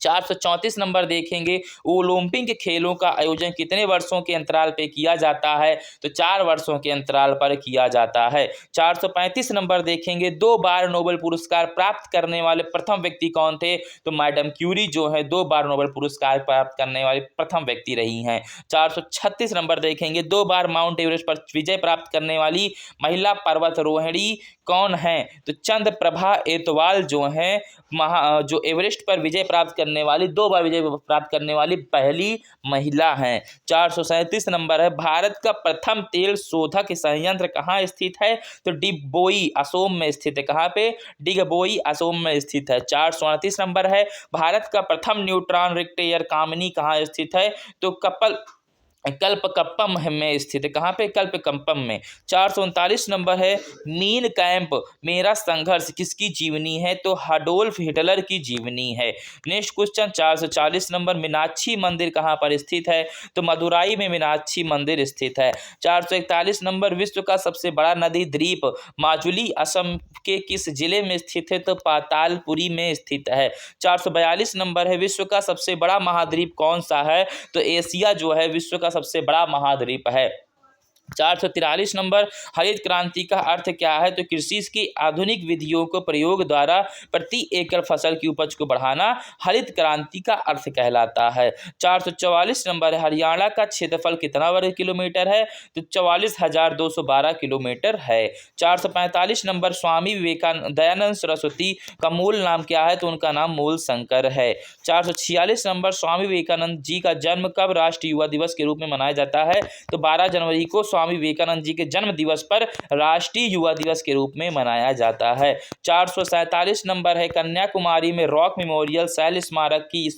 434 नंबर देखेंगे ओलंपिक खेलों का आयोजन कितने वर्षों के अंतराल पे किया जाता है? तो 4 वर्षों के अंतराल पर किया जाता है। 435 नंबर देखेंगे 2 बार नोबेल पुरस्कार प्राप्त करने वाले प्रथम व्यक्ति कौन थे? तो मैडम क्यूरी जो है 2 बार नोबेल पुरस्कार प्राप्त करने वाली प्रथम व्यक्ति रही हैं। 436 नंबर देखेंगे 2 बार माउंट एवरेस्ट पर विजय प्राप्त करने वाली महिला पर्वतारोहिणी कौन है? तो चंद्रप्रभा एतवाल जो है जो एवरेस्ट पर विजय प्राप्त करने वाली 2 बार विजय प्राप्त करने वाली पहली महिला हैं। 437 नंबर है भारत का प्रथम तेल शोधक संयंत्र कहाँ स्थित है? तो डिगबोई असोम में स्थित है। कहाँ पे? डिगबोई असोम में स्थित है। 438 नंबर है भारत का प्रथम न्यूट्रॉन रिक्टर कामिनी कहाँ स्थित है? तो कल्पकप्पम में स्थित है। कहाँ पे? कल्पकप्पम में। 439 नंबर है मीन कैंप मेरा संघर्ष किसकी जीवनी है? तो अडोल्फ हिटलर की जीवनी है। नेक्स्ट क्वेश्चन 440 नंबर मीनाक्षी मंदिर कहाँ पर स्थित है? तो मदुराई में मीनाक्षी मंदिर स्थित है। 441 नंबर विश्व का सबसे बड़ा नदी द्वीप माजुली असम के किस जिले में स्थित है? तो पातालपुरी में स्थित है। 442 नंबर है विश्व का सबसे बड़ा महाद्वीप कौन सा है? तो एशिया जो है विश्व का सबसे बड़ा महाद्वीप है। 443 नंबर हरित क्रांति का अर्थ क्या है? तो कृषि की आधुनिक विधियों को प्रयोग द्वारा प्रति एकड़ फसल की उपज को बढ़ाना हरित क्रांति का अर्थ कहलाता है। 444 नंबर है हरियाणा का क्षेत्रफल कितना वर्ग किलोमीटर है? तो 44,212 किलोमीटर है। 445 नंबर स्वामी विवेकानंद दयानंद सरस्वती का मूल नाम क्या है? तो उनका नाम मूल शंकर है। 446 नंबर स्वामी विवेकानंद जी का जन्म कब राष्ट्रीय युवा दिवस के रूप में मनाया जाता है? तो 12 जनवरी को स्वामी विवेकानंद जी के जन्म दिवस पर राष्ट्रीय युवा दिवस के रूप में मनाया जाता है। 447 नंबर है कन्याकुमारी में रॉक मेमोरियल शैल स्मारक की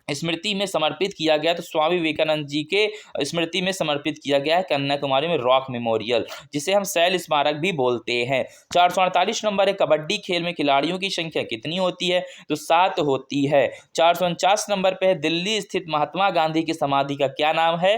स्मृति में समर्पित किया गया। तो स्वामी विवेकानंद जी के स्मृति में समर्पित किया गया है कन्याकुमारी में रॉक मेमोरियल, जिसे हम शैल स्मारक भी बोलते हैं। 448 नंबर है कबड्डी खेल में खिलाड़ियों की संख्या कितनी होती है? तो 7 होती है। 449 नंबर पे है दिल्ली स्थित महात्मा गांधी की समाधि का क्या नाम है?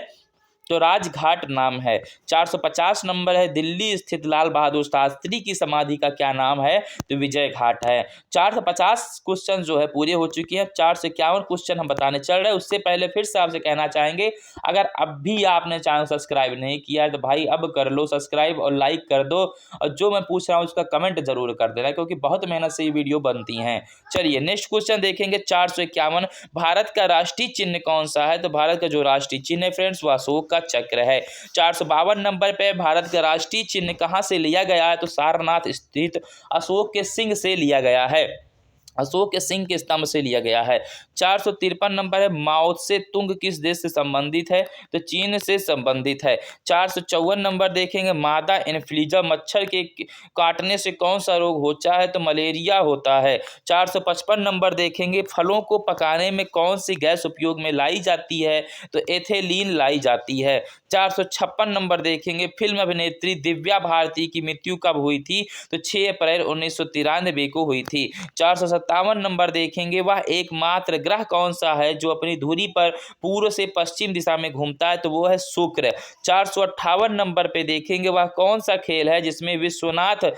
तो राजघाट नाम है। 450 नंबर है दिल्ली स्थित लाल बहादुर शास्त्री की समाधि का क्या नाम है? तो विजय घाट है। 450 क्वेश्चन जो है पूरे हो चुके हैं। 451 क्वेश्चन हम बताने चल रहे हैं। उससे पहले फिर से आपसे कहना चाहेंगे, अगर अब भी आपने चैनल सब्सक्राइब नहीं किया है तो भाई अब कर लो सब्सक्राइब और लाइक कर दो, और जो मैं पूछ रहा हूँ उसका कमेंट जरूर कर देना, क्योंकि बहुत मेहनत से ये वीडियो बनती हैं। चलिए नेक्स्ट क्वेश्चन देखेंगे। 451 भारत का राष्ट्रीय चिन्ह कौन सा है? तो भारत का जो राष्ट्रीय चिन्ह है फ्रेंड्स वो अशोक का चक्र है। 452 नंबर पे भारत का राष्ट्रीय चिन्ह कहां से लिया गया है? तो सारनाथ स्थित अशोक के सिंह से लिया गया है। अशोक के सिंह के स्तंभ से लिया गया है। 453 नंबर है माओ त्से तुंग किस देश से संबंधित है? तो चीन से संबंधित है। 454 नंबर देखेंगे मादा इन्फ्लुएंजा मच्छर के काटने से कौन सा रोग होता है? तो मलेरिया होता है। 455 नंबर देखेंगे फलों को पकाने में कौन सी गैस उपयोग में लाई जाती है? तो एथिलीन लाई जाती है। 456 नंबर देखेंगे फिल्म अभिनेत्री दिव्या भारती की मृत्यु कब हुई थी? तो 6 अप्रैल 1993 को हुई थी। 457 नंबर देखेंगे वह एकमात्र ग्रह कौन सा है जो अपनी धुरी पर पूर्व से पश्चिम दिशा में घूमता है? तो वो है शुक्र। 458 नंबर पे देखेंगे वह कौन सा खेल है जिसमें विश्वनाथन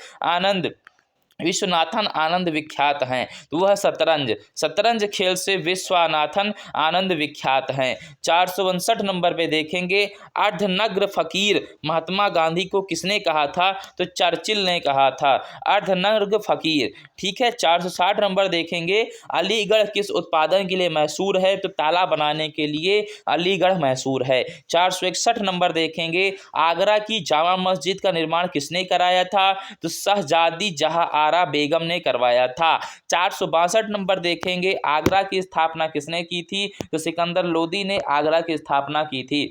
आनंद विख्यात हैं? तो वह शतरंज। शतरंज खेल से विश्वनाथन आनंद विख्यात हैं। 459 नंबर पे देखेंगे अर्धनग्न फकीर महात्मा गांधी को किसने कहा था? तो चर्चिल ने कहा था अर्धनग्न फकीर। ठीक है। 460 नंबर देखेंगे अलीगढ़ किस उत्पादन के लिए मशहूर है? तो ताला बनाने के लिए अलीगढ़ मशहूर है। 461 नंबर देखेंगे आगरा की जामा मस्जिद का निर्माण किसने कराया था? तो शहजादी जहां आरा बेगम ने करवाया था। 462 नंबर देखेंगे आगरा की स्थापना किसने की थी? तो सिकंदर लोदी ने आगरा की स्थापना की थी।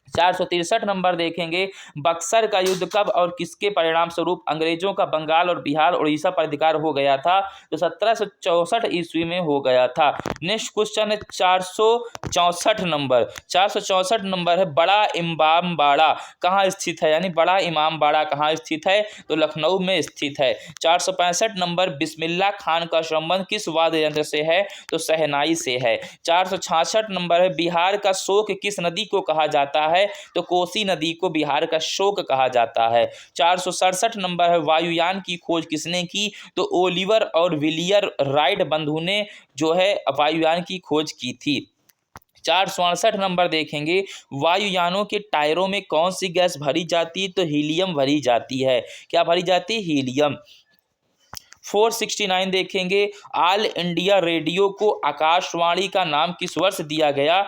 463 नंबर देखेंगे बक्सर का युद्ध कब और किसके परिणाम स्वरूप अंग्रेजों का बंगाल और बिहार उड़ीसा पर अधिकार हो गया था? तो 1764 ईस्वी में हो गया था। नेक्स्ट क्वेश्चन है 464 नंबर। 464 नंबर है बड़ा इमामबाड़ा कहाँ स्थित है? यानी बड़ा इमामबाड़ा कहाँ स्थित है? तो लखनऊ में स्थित है। 465 नंबर बिस्मिल्लाह खान का संबंध किस वाद्य यंत्र से है? तो शहनाई से है। 466 नंबर है बिहार का शोक किस नदी को कहा जाता है? तो कोसी नदी को बिहार का शोक कहा जाता है। 467 नंबर है वायुयान की खोज किसने की? तो ओलिवर और विलियर राइट बंधु ने जो है वायुयान की खोज की थी। 467 नंबर देखेंगे वायुयानों के टायरों में कौन सी गैस भरी जाती है? तो हीलियम भरी जाती है। क्या भरी जाती है? हीलियम। 469 देखेंगे ऑल इंडिया रेडियो को आकाशवाणी का नाम किस वर्ष दिया गया?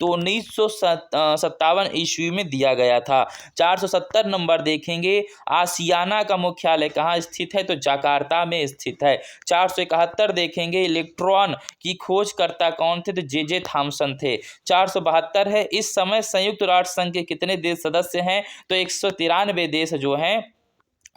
तो 1957 ईस्वी में दिया गया था। 470 नंबर देखेंगे आसियाना का मुख्यालय कहाँ स्थित है? तो जकार्ता में स्थित है। 471 देखेंगे इलेक्ट्रॉन की खोजकर्ता कौन थे? तो जे थॉमसन थे। 472 है इस समय संयुक्त राष्ट्र संघ के कितने देश सदस्य हैं? तो 193 देश जो हैं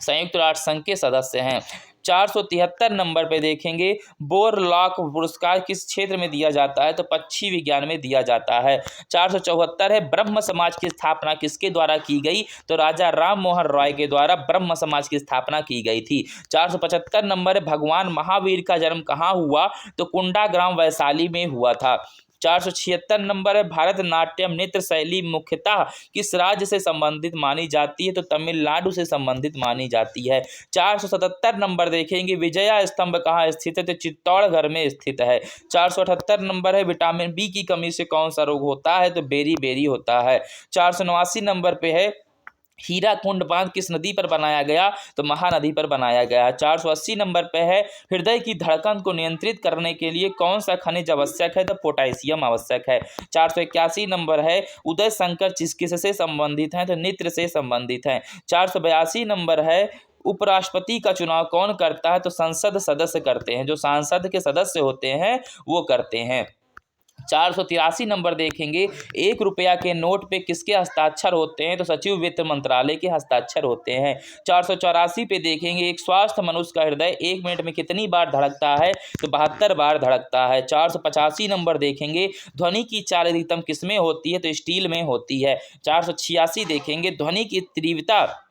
संयुक्त राष्ट्र संघ के सदस्य हैं। 473 नंबर पे देखेंगे बोरलॉग पुरस्कार किस क्षेत्र में दिया जाता है, तो पक्षी विज्ञान में दिया जाता है। 474 है ब्रह्म समाज की स्थापना किसके द्वारा की गई, तो राजा राम मोहन रॉय के द्वारा ब्रह्म समाज की स्थापना की गई थी। 475 नंबर है भगवान महावीर का जन्म कहाँ हुआ, तो कुंडा ग्राम वैशाली में हुआ था। 476 नंबर है भारतनाट्यम नृत्य शैली मुख्यतः किस राज्य से संबंधित मानी जाती है, तो तमिलनाडु से संबंधित मानी जाती है। 477 नंबर देखेंगे विजया स्तंभ कहाँ स्थित है, तो चित्तौड़गढ़ में स्थित है। 478 नंबर है विटामिन बी की कमी से कौन सा रोग होता है, तो बेरी बेरी होता है। 479 नंबर पे है हीराकुंड बांध किस नदी पर बनाया गया, तो महानदी पर बनाया गया है। 480 नंबर पे है हृदय की धड़कन को नियंत्रित करने के लिए कौन सा खनिज आवश्यक है, तो पोटेशियम आवश्यक है। 481 नंबर है उदय शंकर किससे संबंधित हैं, तो नृत्य से संबंधित हैं। 482 नंबर है उपराष्ट्रपति का चुनाव कौन करता है, तो संसद सदस्य करते हैं, जो सांसद के सदस्य होते हैं वो करते हैं। 483 नंबर देखेंगे 1 रुपया के नोट पे किसके हस्ताक्षर होते हैं, तो सचिव वित्त मंत्रालय के हस्ताक्षर होते हैं। 484 पे देखेंगे एक स्वस्थ मनुष्य का हृदय 1 मिनट में कितनी बार धड़कता है, तो 72 बार धड़कता है। 485 नंबर देखेंगे ध्वनि की चाल अधिकतम किसमें होती है, तो स्टील में होती है। 486 देखेंगे ध्वनि की तीव्रता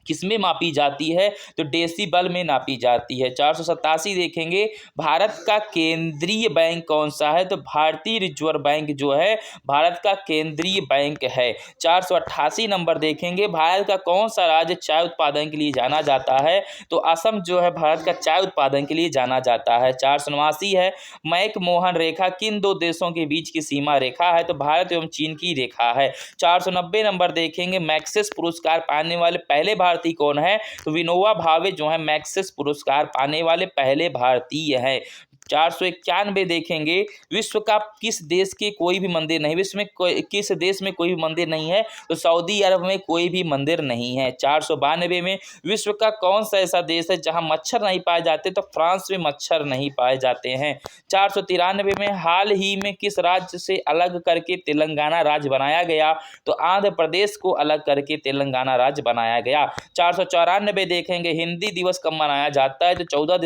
किसमें मापी जाती है, तो डेसिबल में नापी जाती है। 487 देखेंगे भारत का केंद्रीय बैंक कौन सा है, तो भारतीय रिजर्व बैंक जो है भारत का केंद्रीय बैंक है। 488 नंबर देखेंगे भारत का कौन सा राज्य चाय उत्पादन के लिए जाना जाता है, तो असम जो है भारत का चाय उत्पादन के लिए जाना जाता है। 489 है मैकमोहन रेखा किन 2 देशों के बीच की सीमा रेखा है, तो भारत एवं चीन की रेखा है। 490 नंबर देखेंगे मैक्सेस पुरस्कार पाने वाले पहले भारतीय कौन है, तो विनोबा भावे जो है मैक्सेस पुरस्कार पाने वाले पहले भारतीय हैं। 491 देखेंगे विश्व का किस देश के कोई भी मंदिर नहीं, विश्व में किस देश में कोई भी मंदिर नहीं है, तो सऊदी अरब में कोई भी मंदिर नहीं है। 492 में विश्व का कौन सा ऐसा देश है जहां मच्छर नहीं पाए जाते, तो फ्रांस में मच्छर नहीं पाए जाते हैं। 493 में हाल ही में किस राज्य से अलग करके तेलंगाना राज्य बनाया गया, तो आंध्र प्रदेश को अलग करके तेलंगाना राज्य बनाया गया। 494 देखेंगे हिंदी दिवस कब मनाया जाता है, तो 14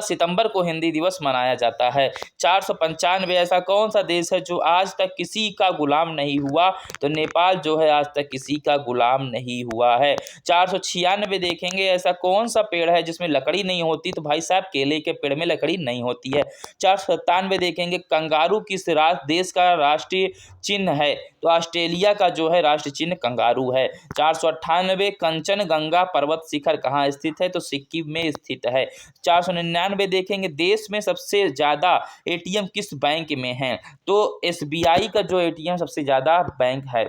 सितंबर को हिंदी दिवस मनाया जाता है। 495 ऐसा कौन सा देश है जो आज तक किसी का गुलाम नहीं हुआ, तो नेपाल जो है आज तक किसी का गुलाम नहीं हुआ है। 496 देखेंगे ऐसा कौन सा पेड़ है जिसमें लकड़ी नहीं होती, तो भाई साहब केले के पेड़ में लकड़ी नहीं होती है। 497 देखेंगे कंगारू किस देश का राष्ट्रीय चिन्ह है, तो ऑस्ट्रेलिया का जो है राष्ट्रीय चिन्ह कंगारू है। 498 कंचनजंगा पर्वत शिखर कहाँ स्थित है, तो सिक्किम में स्थित है। 499 देखेंगे देश में सबसे ज़्यादा एटीएम किस बैंक में है, तो एसबीआई का जो एटीएम सबसे ज़्यादा बैंक है,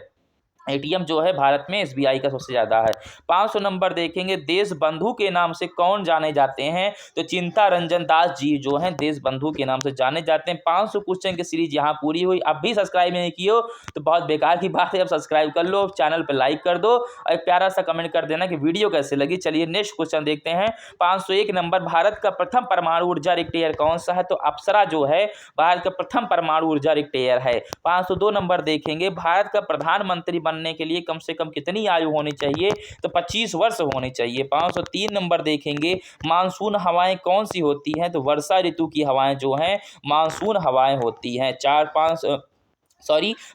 एटीएम जो है भारत में एसबीआई का सबसे ज़्यादा है। 500 नंबर देखेंगे देश बंधु के नाम से कौन जाने जाते हैं, तो चिंता रंजन दास जी जो हैं देश बंधु के नाम से जाने जाते हैं। 500 क्वेश्चन की सीरीज यहाँ पूरी हुई। अब भी सब्सक्राइब नहीं किए हो तो बहुत बेकार की बात है, अब सब्सक्राइब कर लो, चैनल पर लाइक कर दो और एक प्यारा सा कमेंट कर देना कि वीडियो कैसे लगी। चलिए नेक्स्ट क्वेश्चन देखते हैं। 501 नंबर भारत का प्रथम परमाणु ऊर्जा रिएक्टर कौन सा है, तो अप्सरा जो है भारत का प्रथम परमाणु ऊर्जा रिएक्टर है। 502 नंबर देखेंगे भारत का प्रधानमंत्री बनने के लिए कम से कम कितनी आयु होनी चाहिए, तो 25 वर्ष होनी चाहिए। 503 नंबर देखेंगे मानसून हवाएं कौन सी होती हैं, तो वर्षा ऋतु की हवाएं जो हैं मानसून हवाएं होती हैं।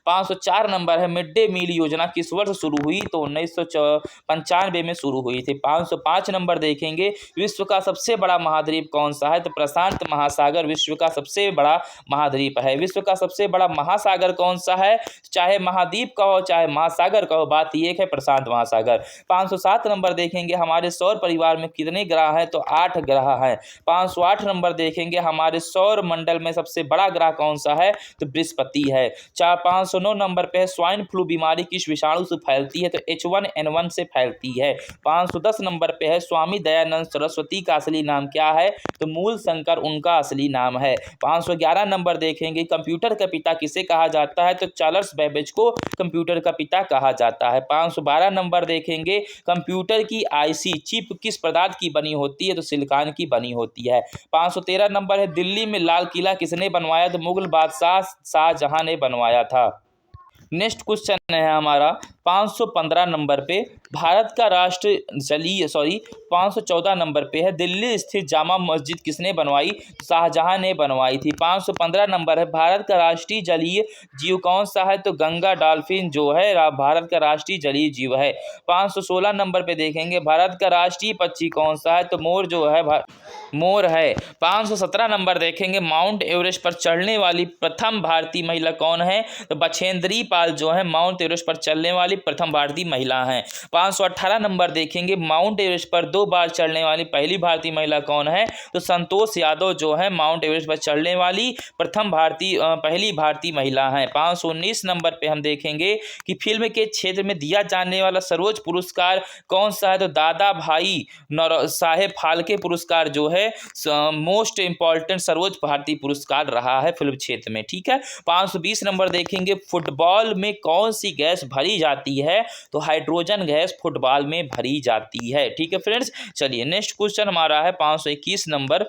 504 नंबर है मिड डे मील योजना किस वर्ष शुरू हुई, तो 1995 में शुरू हुई थी। 505 नंबर देखेंगे विश्व का सबसे बड़ा महाद्वीप कौन सा है, तो प्रशांत महासागर विश्व का सबसे बड़ा महाद्वीप है। विश्व का सबसे बड़ा महासागर कौन सा है, चाहे महाद्वीप कहो चाहे महासागर कहो, बात एक है प्रशांत महासागर। 507 नंबर देखेंगे हमारे सौर परिवार में कितने ग्रह हैं, तो 8 ग्रह हैं। 508 नंबर देखेंगे हमारे सौर मंडल में सबसे बड़ा ग्रह कौन सा है, तो बृहस्पति है। 509 नंबर पे स्वाइन फ्लू बीमारी किस विषाणु से फैलती है, तो H1N1 से फैलती है। 510 नंबर पे है स्वामी दयानंद सरस्वती का असली नाम क्या है, तो मूल शंकर उनका असली नाम है। 511 नंबर देखेंगे कंप्यूटर का पिता किसे कहा जाता है, तो चार्ल्स बेबेज को कंप्यूटर का पिता कहा जाता है। 512 नंबर देखेंगे कंप्यूटर की आईसी चिप किस पदार्थ की बनी होती है, तो सिलिकॉन की बनी होती है। 513 नंबर है दिल्ली में लाल किला किसने बनवाया, तो मुगल बादशाह शाहजहां ने बनवाया था। नेक्स्ट क्वेश्चन है हमारा 515 नंबर पे भारत का राष्ट्र 514 नंबर पे है दिल्ली स्थित जामा मस्जिद किसने बनवाई? शाहजहां ने बनवाई थी। 515 नंबर है भारत का राष्ट्रीय जलीय जीव कौन सा है? तो गंगा डॉल्फिन जो है भारत का राष्ट्रीय जलीय जीव है। 516 नंबर पे देखेंगे भारत का राष्ट्रीय पक्षी कौन सा है? तो मोर जो है मोर है। 517 नंबर देखेंगे माउंट एवरेस्ट पर चढ़ने वाली प्रथम भारतीय महिला कौन है? तो बछेंद्री पाल जो है माउंट एवरेस्ट पर चढ़ने वाली प्रथम भारतीय महिला हैं। 518 नंबर देखेंगे माउंट एवरेस्ट पर 2 बार चढ़ने वाली पहली भारतीय महिला कौन है? तो संतोष यादव जो है माउंट एवरेस्ट पर चढ़ने वाली पहली भारतीय महिला हैं। 519 नंबर पे हम देखेंगे कि फिल्म के क्षेत्र में दिया जाने वाला सर्वोच्च पुरस्कार कौन सा है? तो दादा भाई साहेब फाल्के पुरस्कार जो है मोस्ट इंपॉर्टेंट सर्वोच्च भारतीय पुरस्कार रहा है फिल्म क्षेत्र में। ठीक है। 520 नंबर देखेंगे फुटबॉल में कौन सी गैस भरी जाती है? तो हाइड्रोजन गैस फुटबॉल में भरी जाती है। ठीक है फ्रेंड्स, चलिए नेक्स्ट क्वेश्चन हमारा है 521 नंबर।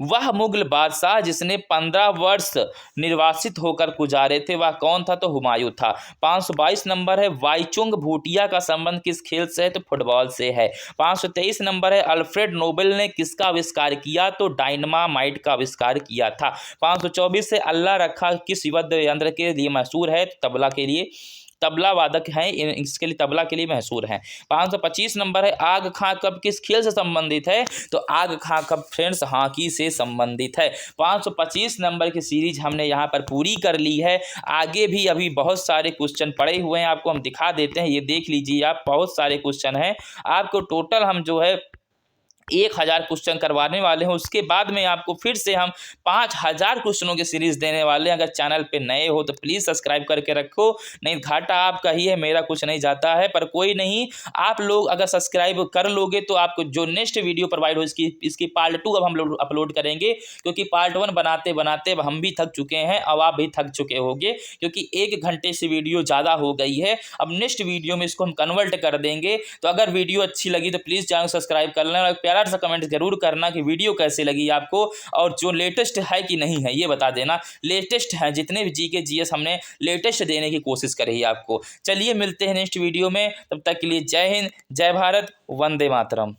वह मुगल बादशाह जिसने 15 वर्ष निर्वासित होकर गुजारे थे वह कौन था? तो हुमायूं था। 522 नंबर है वाईचुंग भूटिया का संबंध किस खेल से है? तो फुटबॉल से है। 523 नंबर है अल्फ्रेड नोबेल ने किसका आविष्कार किया? तो डायनामाइट का आविष्कार किया था। 524 से अल्लाह रखा किस वाद्य यंत्र के लिए मशहूर है? तबला के लिए, तबला वादक हैं, इसके लिए तबला के लिए मशहूर हैं। 525 नंबर है आग खां कब किस खेल से संबंधित है? तो आग खां कब फ्रेंड्स हॉकी से संबंधित है। 525 नंबर की सीरीज हमने यहाँ पर पूरी कर ली है। आगे भी अभी बहुत सारे क्वेश्चन पड़े हुए हैं, आपको हम दिखा देते हैं, ये देख लीजिए आप, बहुत सारे क्वेश्चन हैं। आपको टोटल हम जो है 1000 क्वेश्चन करवाने वाले हैं। उसके बाद में आपको फिर से हम 5000 क्वेश्चनों की सीरीज देने वाले हैं। अगर चैनल पे नए हो तो प्लीज़ सब्सक्राइब करके रखो, नहीं घाटा आपका ही है, मेरा कुछ नहीं जाता है। पर कोई नहीं, आप लोग अगर सब्सक्राइब कर लोगे तो आपको जो नेक्स्ट वीडियो प्रोवाइड हो इसकी पार्ट 2 अब हम लोग अपलोड करेंगे, क्योंकि पार्ट 1 बनाते बनाते अब हम भी थक चुके हैं, अब आप भी थक चुके होंगे, क्योंकि 1 घंटे से वीडियो ज़्यादा हो गई है। अब नेक्स्ट वीडियो में इसको हम कन्वर्ट कर देंगे। तो अगर वीडियो अच्छी लगी तो प्लीज़ चैनल सब्सक्राइब कर लेना और सा कमेंट जरूर करना कि वीडियो कैसी लगी आपको, और जो लेटेस्ट है कि नहीं है ये बता देना। लेटेस्ट है, जितने भी जीके जीएस हमने लेटेस्ट देने की कोशिश करी है आपको। चलिए मिलते हैं नेक्स्ट वीडियो में, तब तक के लिए जय हिंद, जय भारत, वंदे मातरम।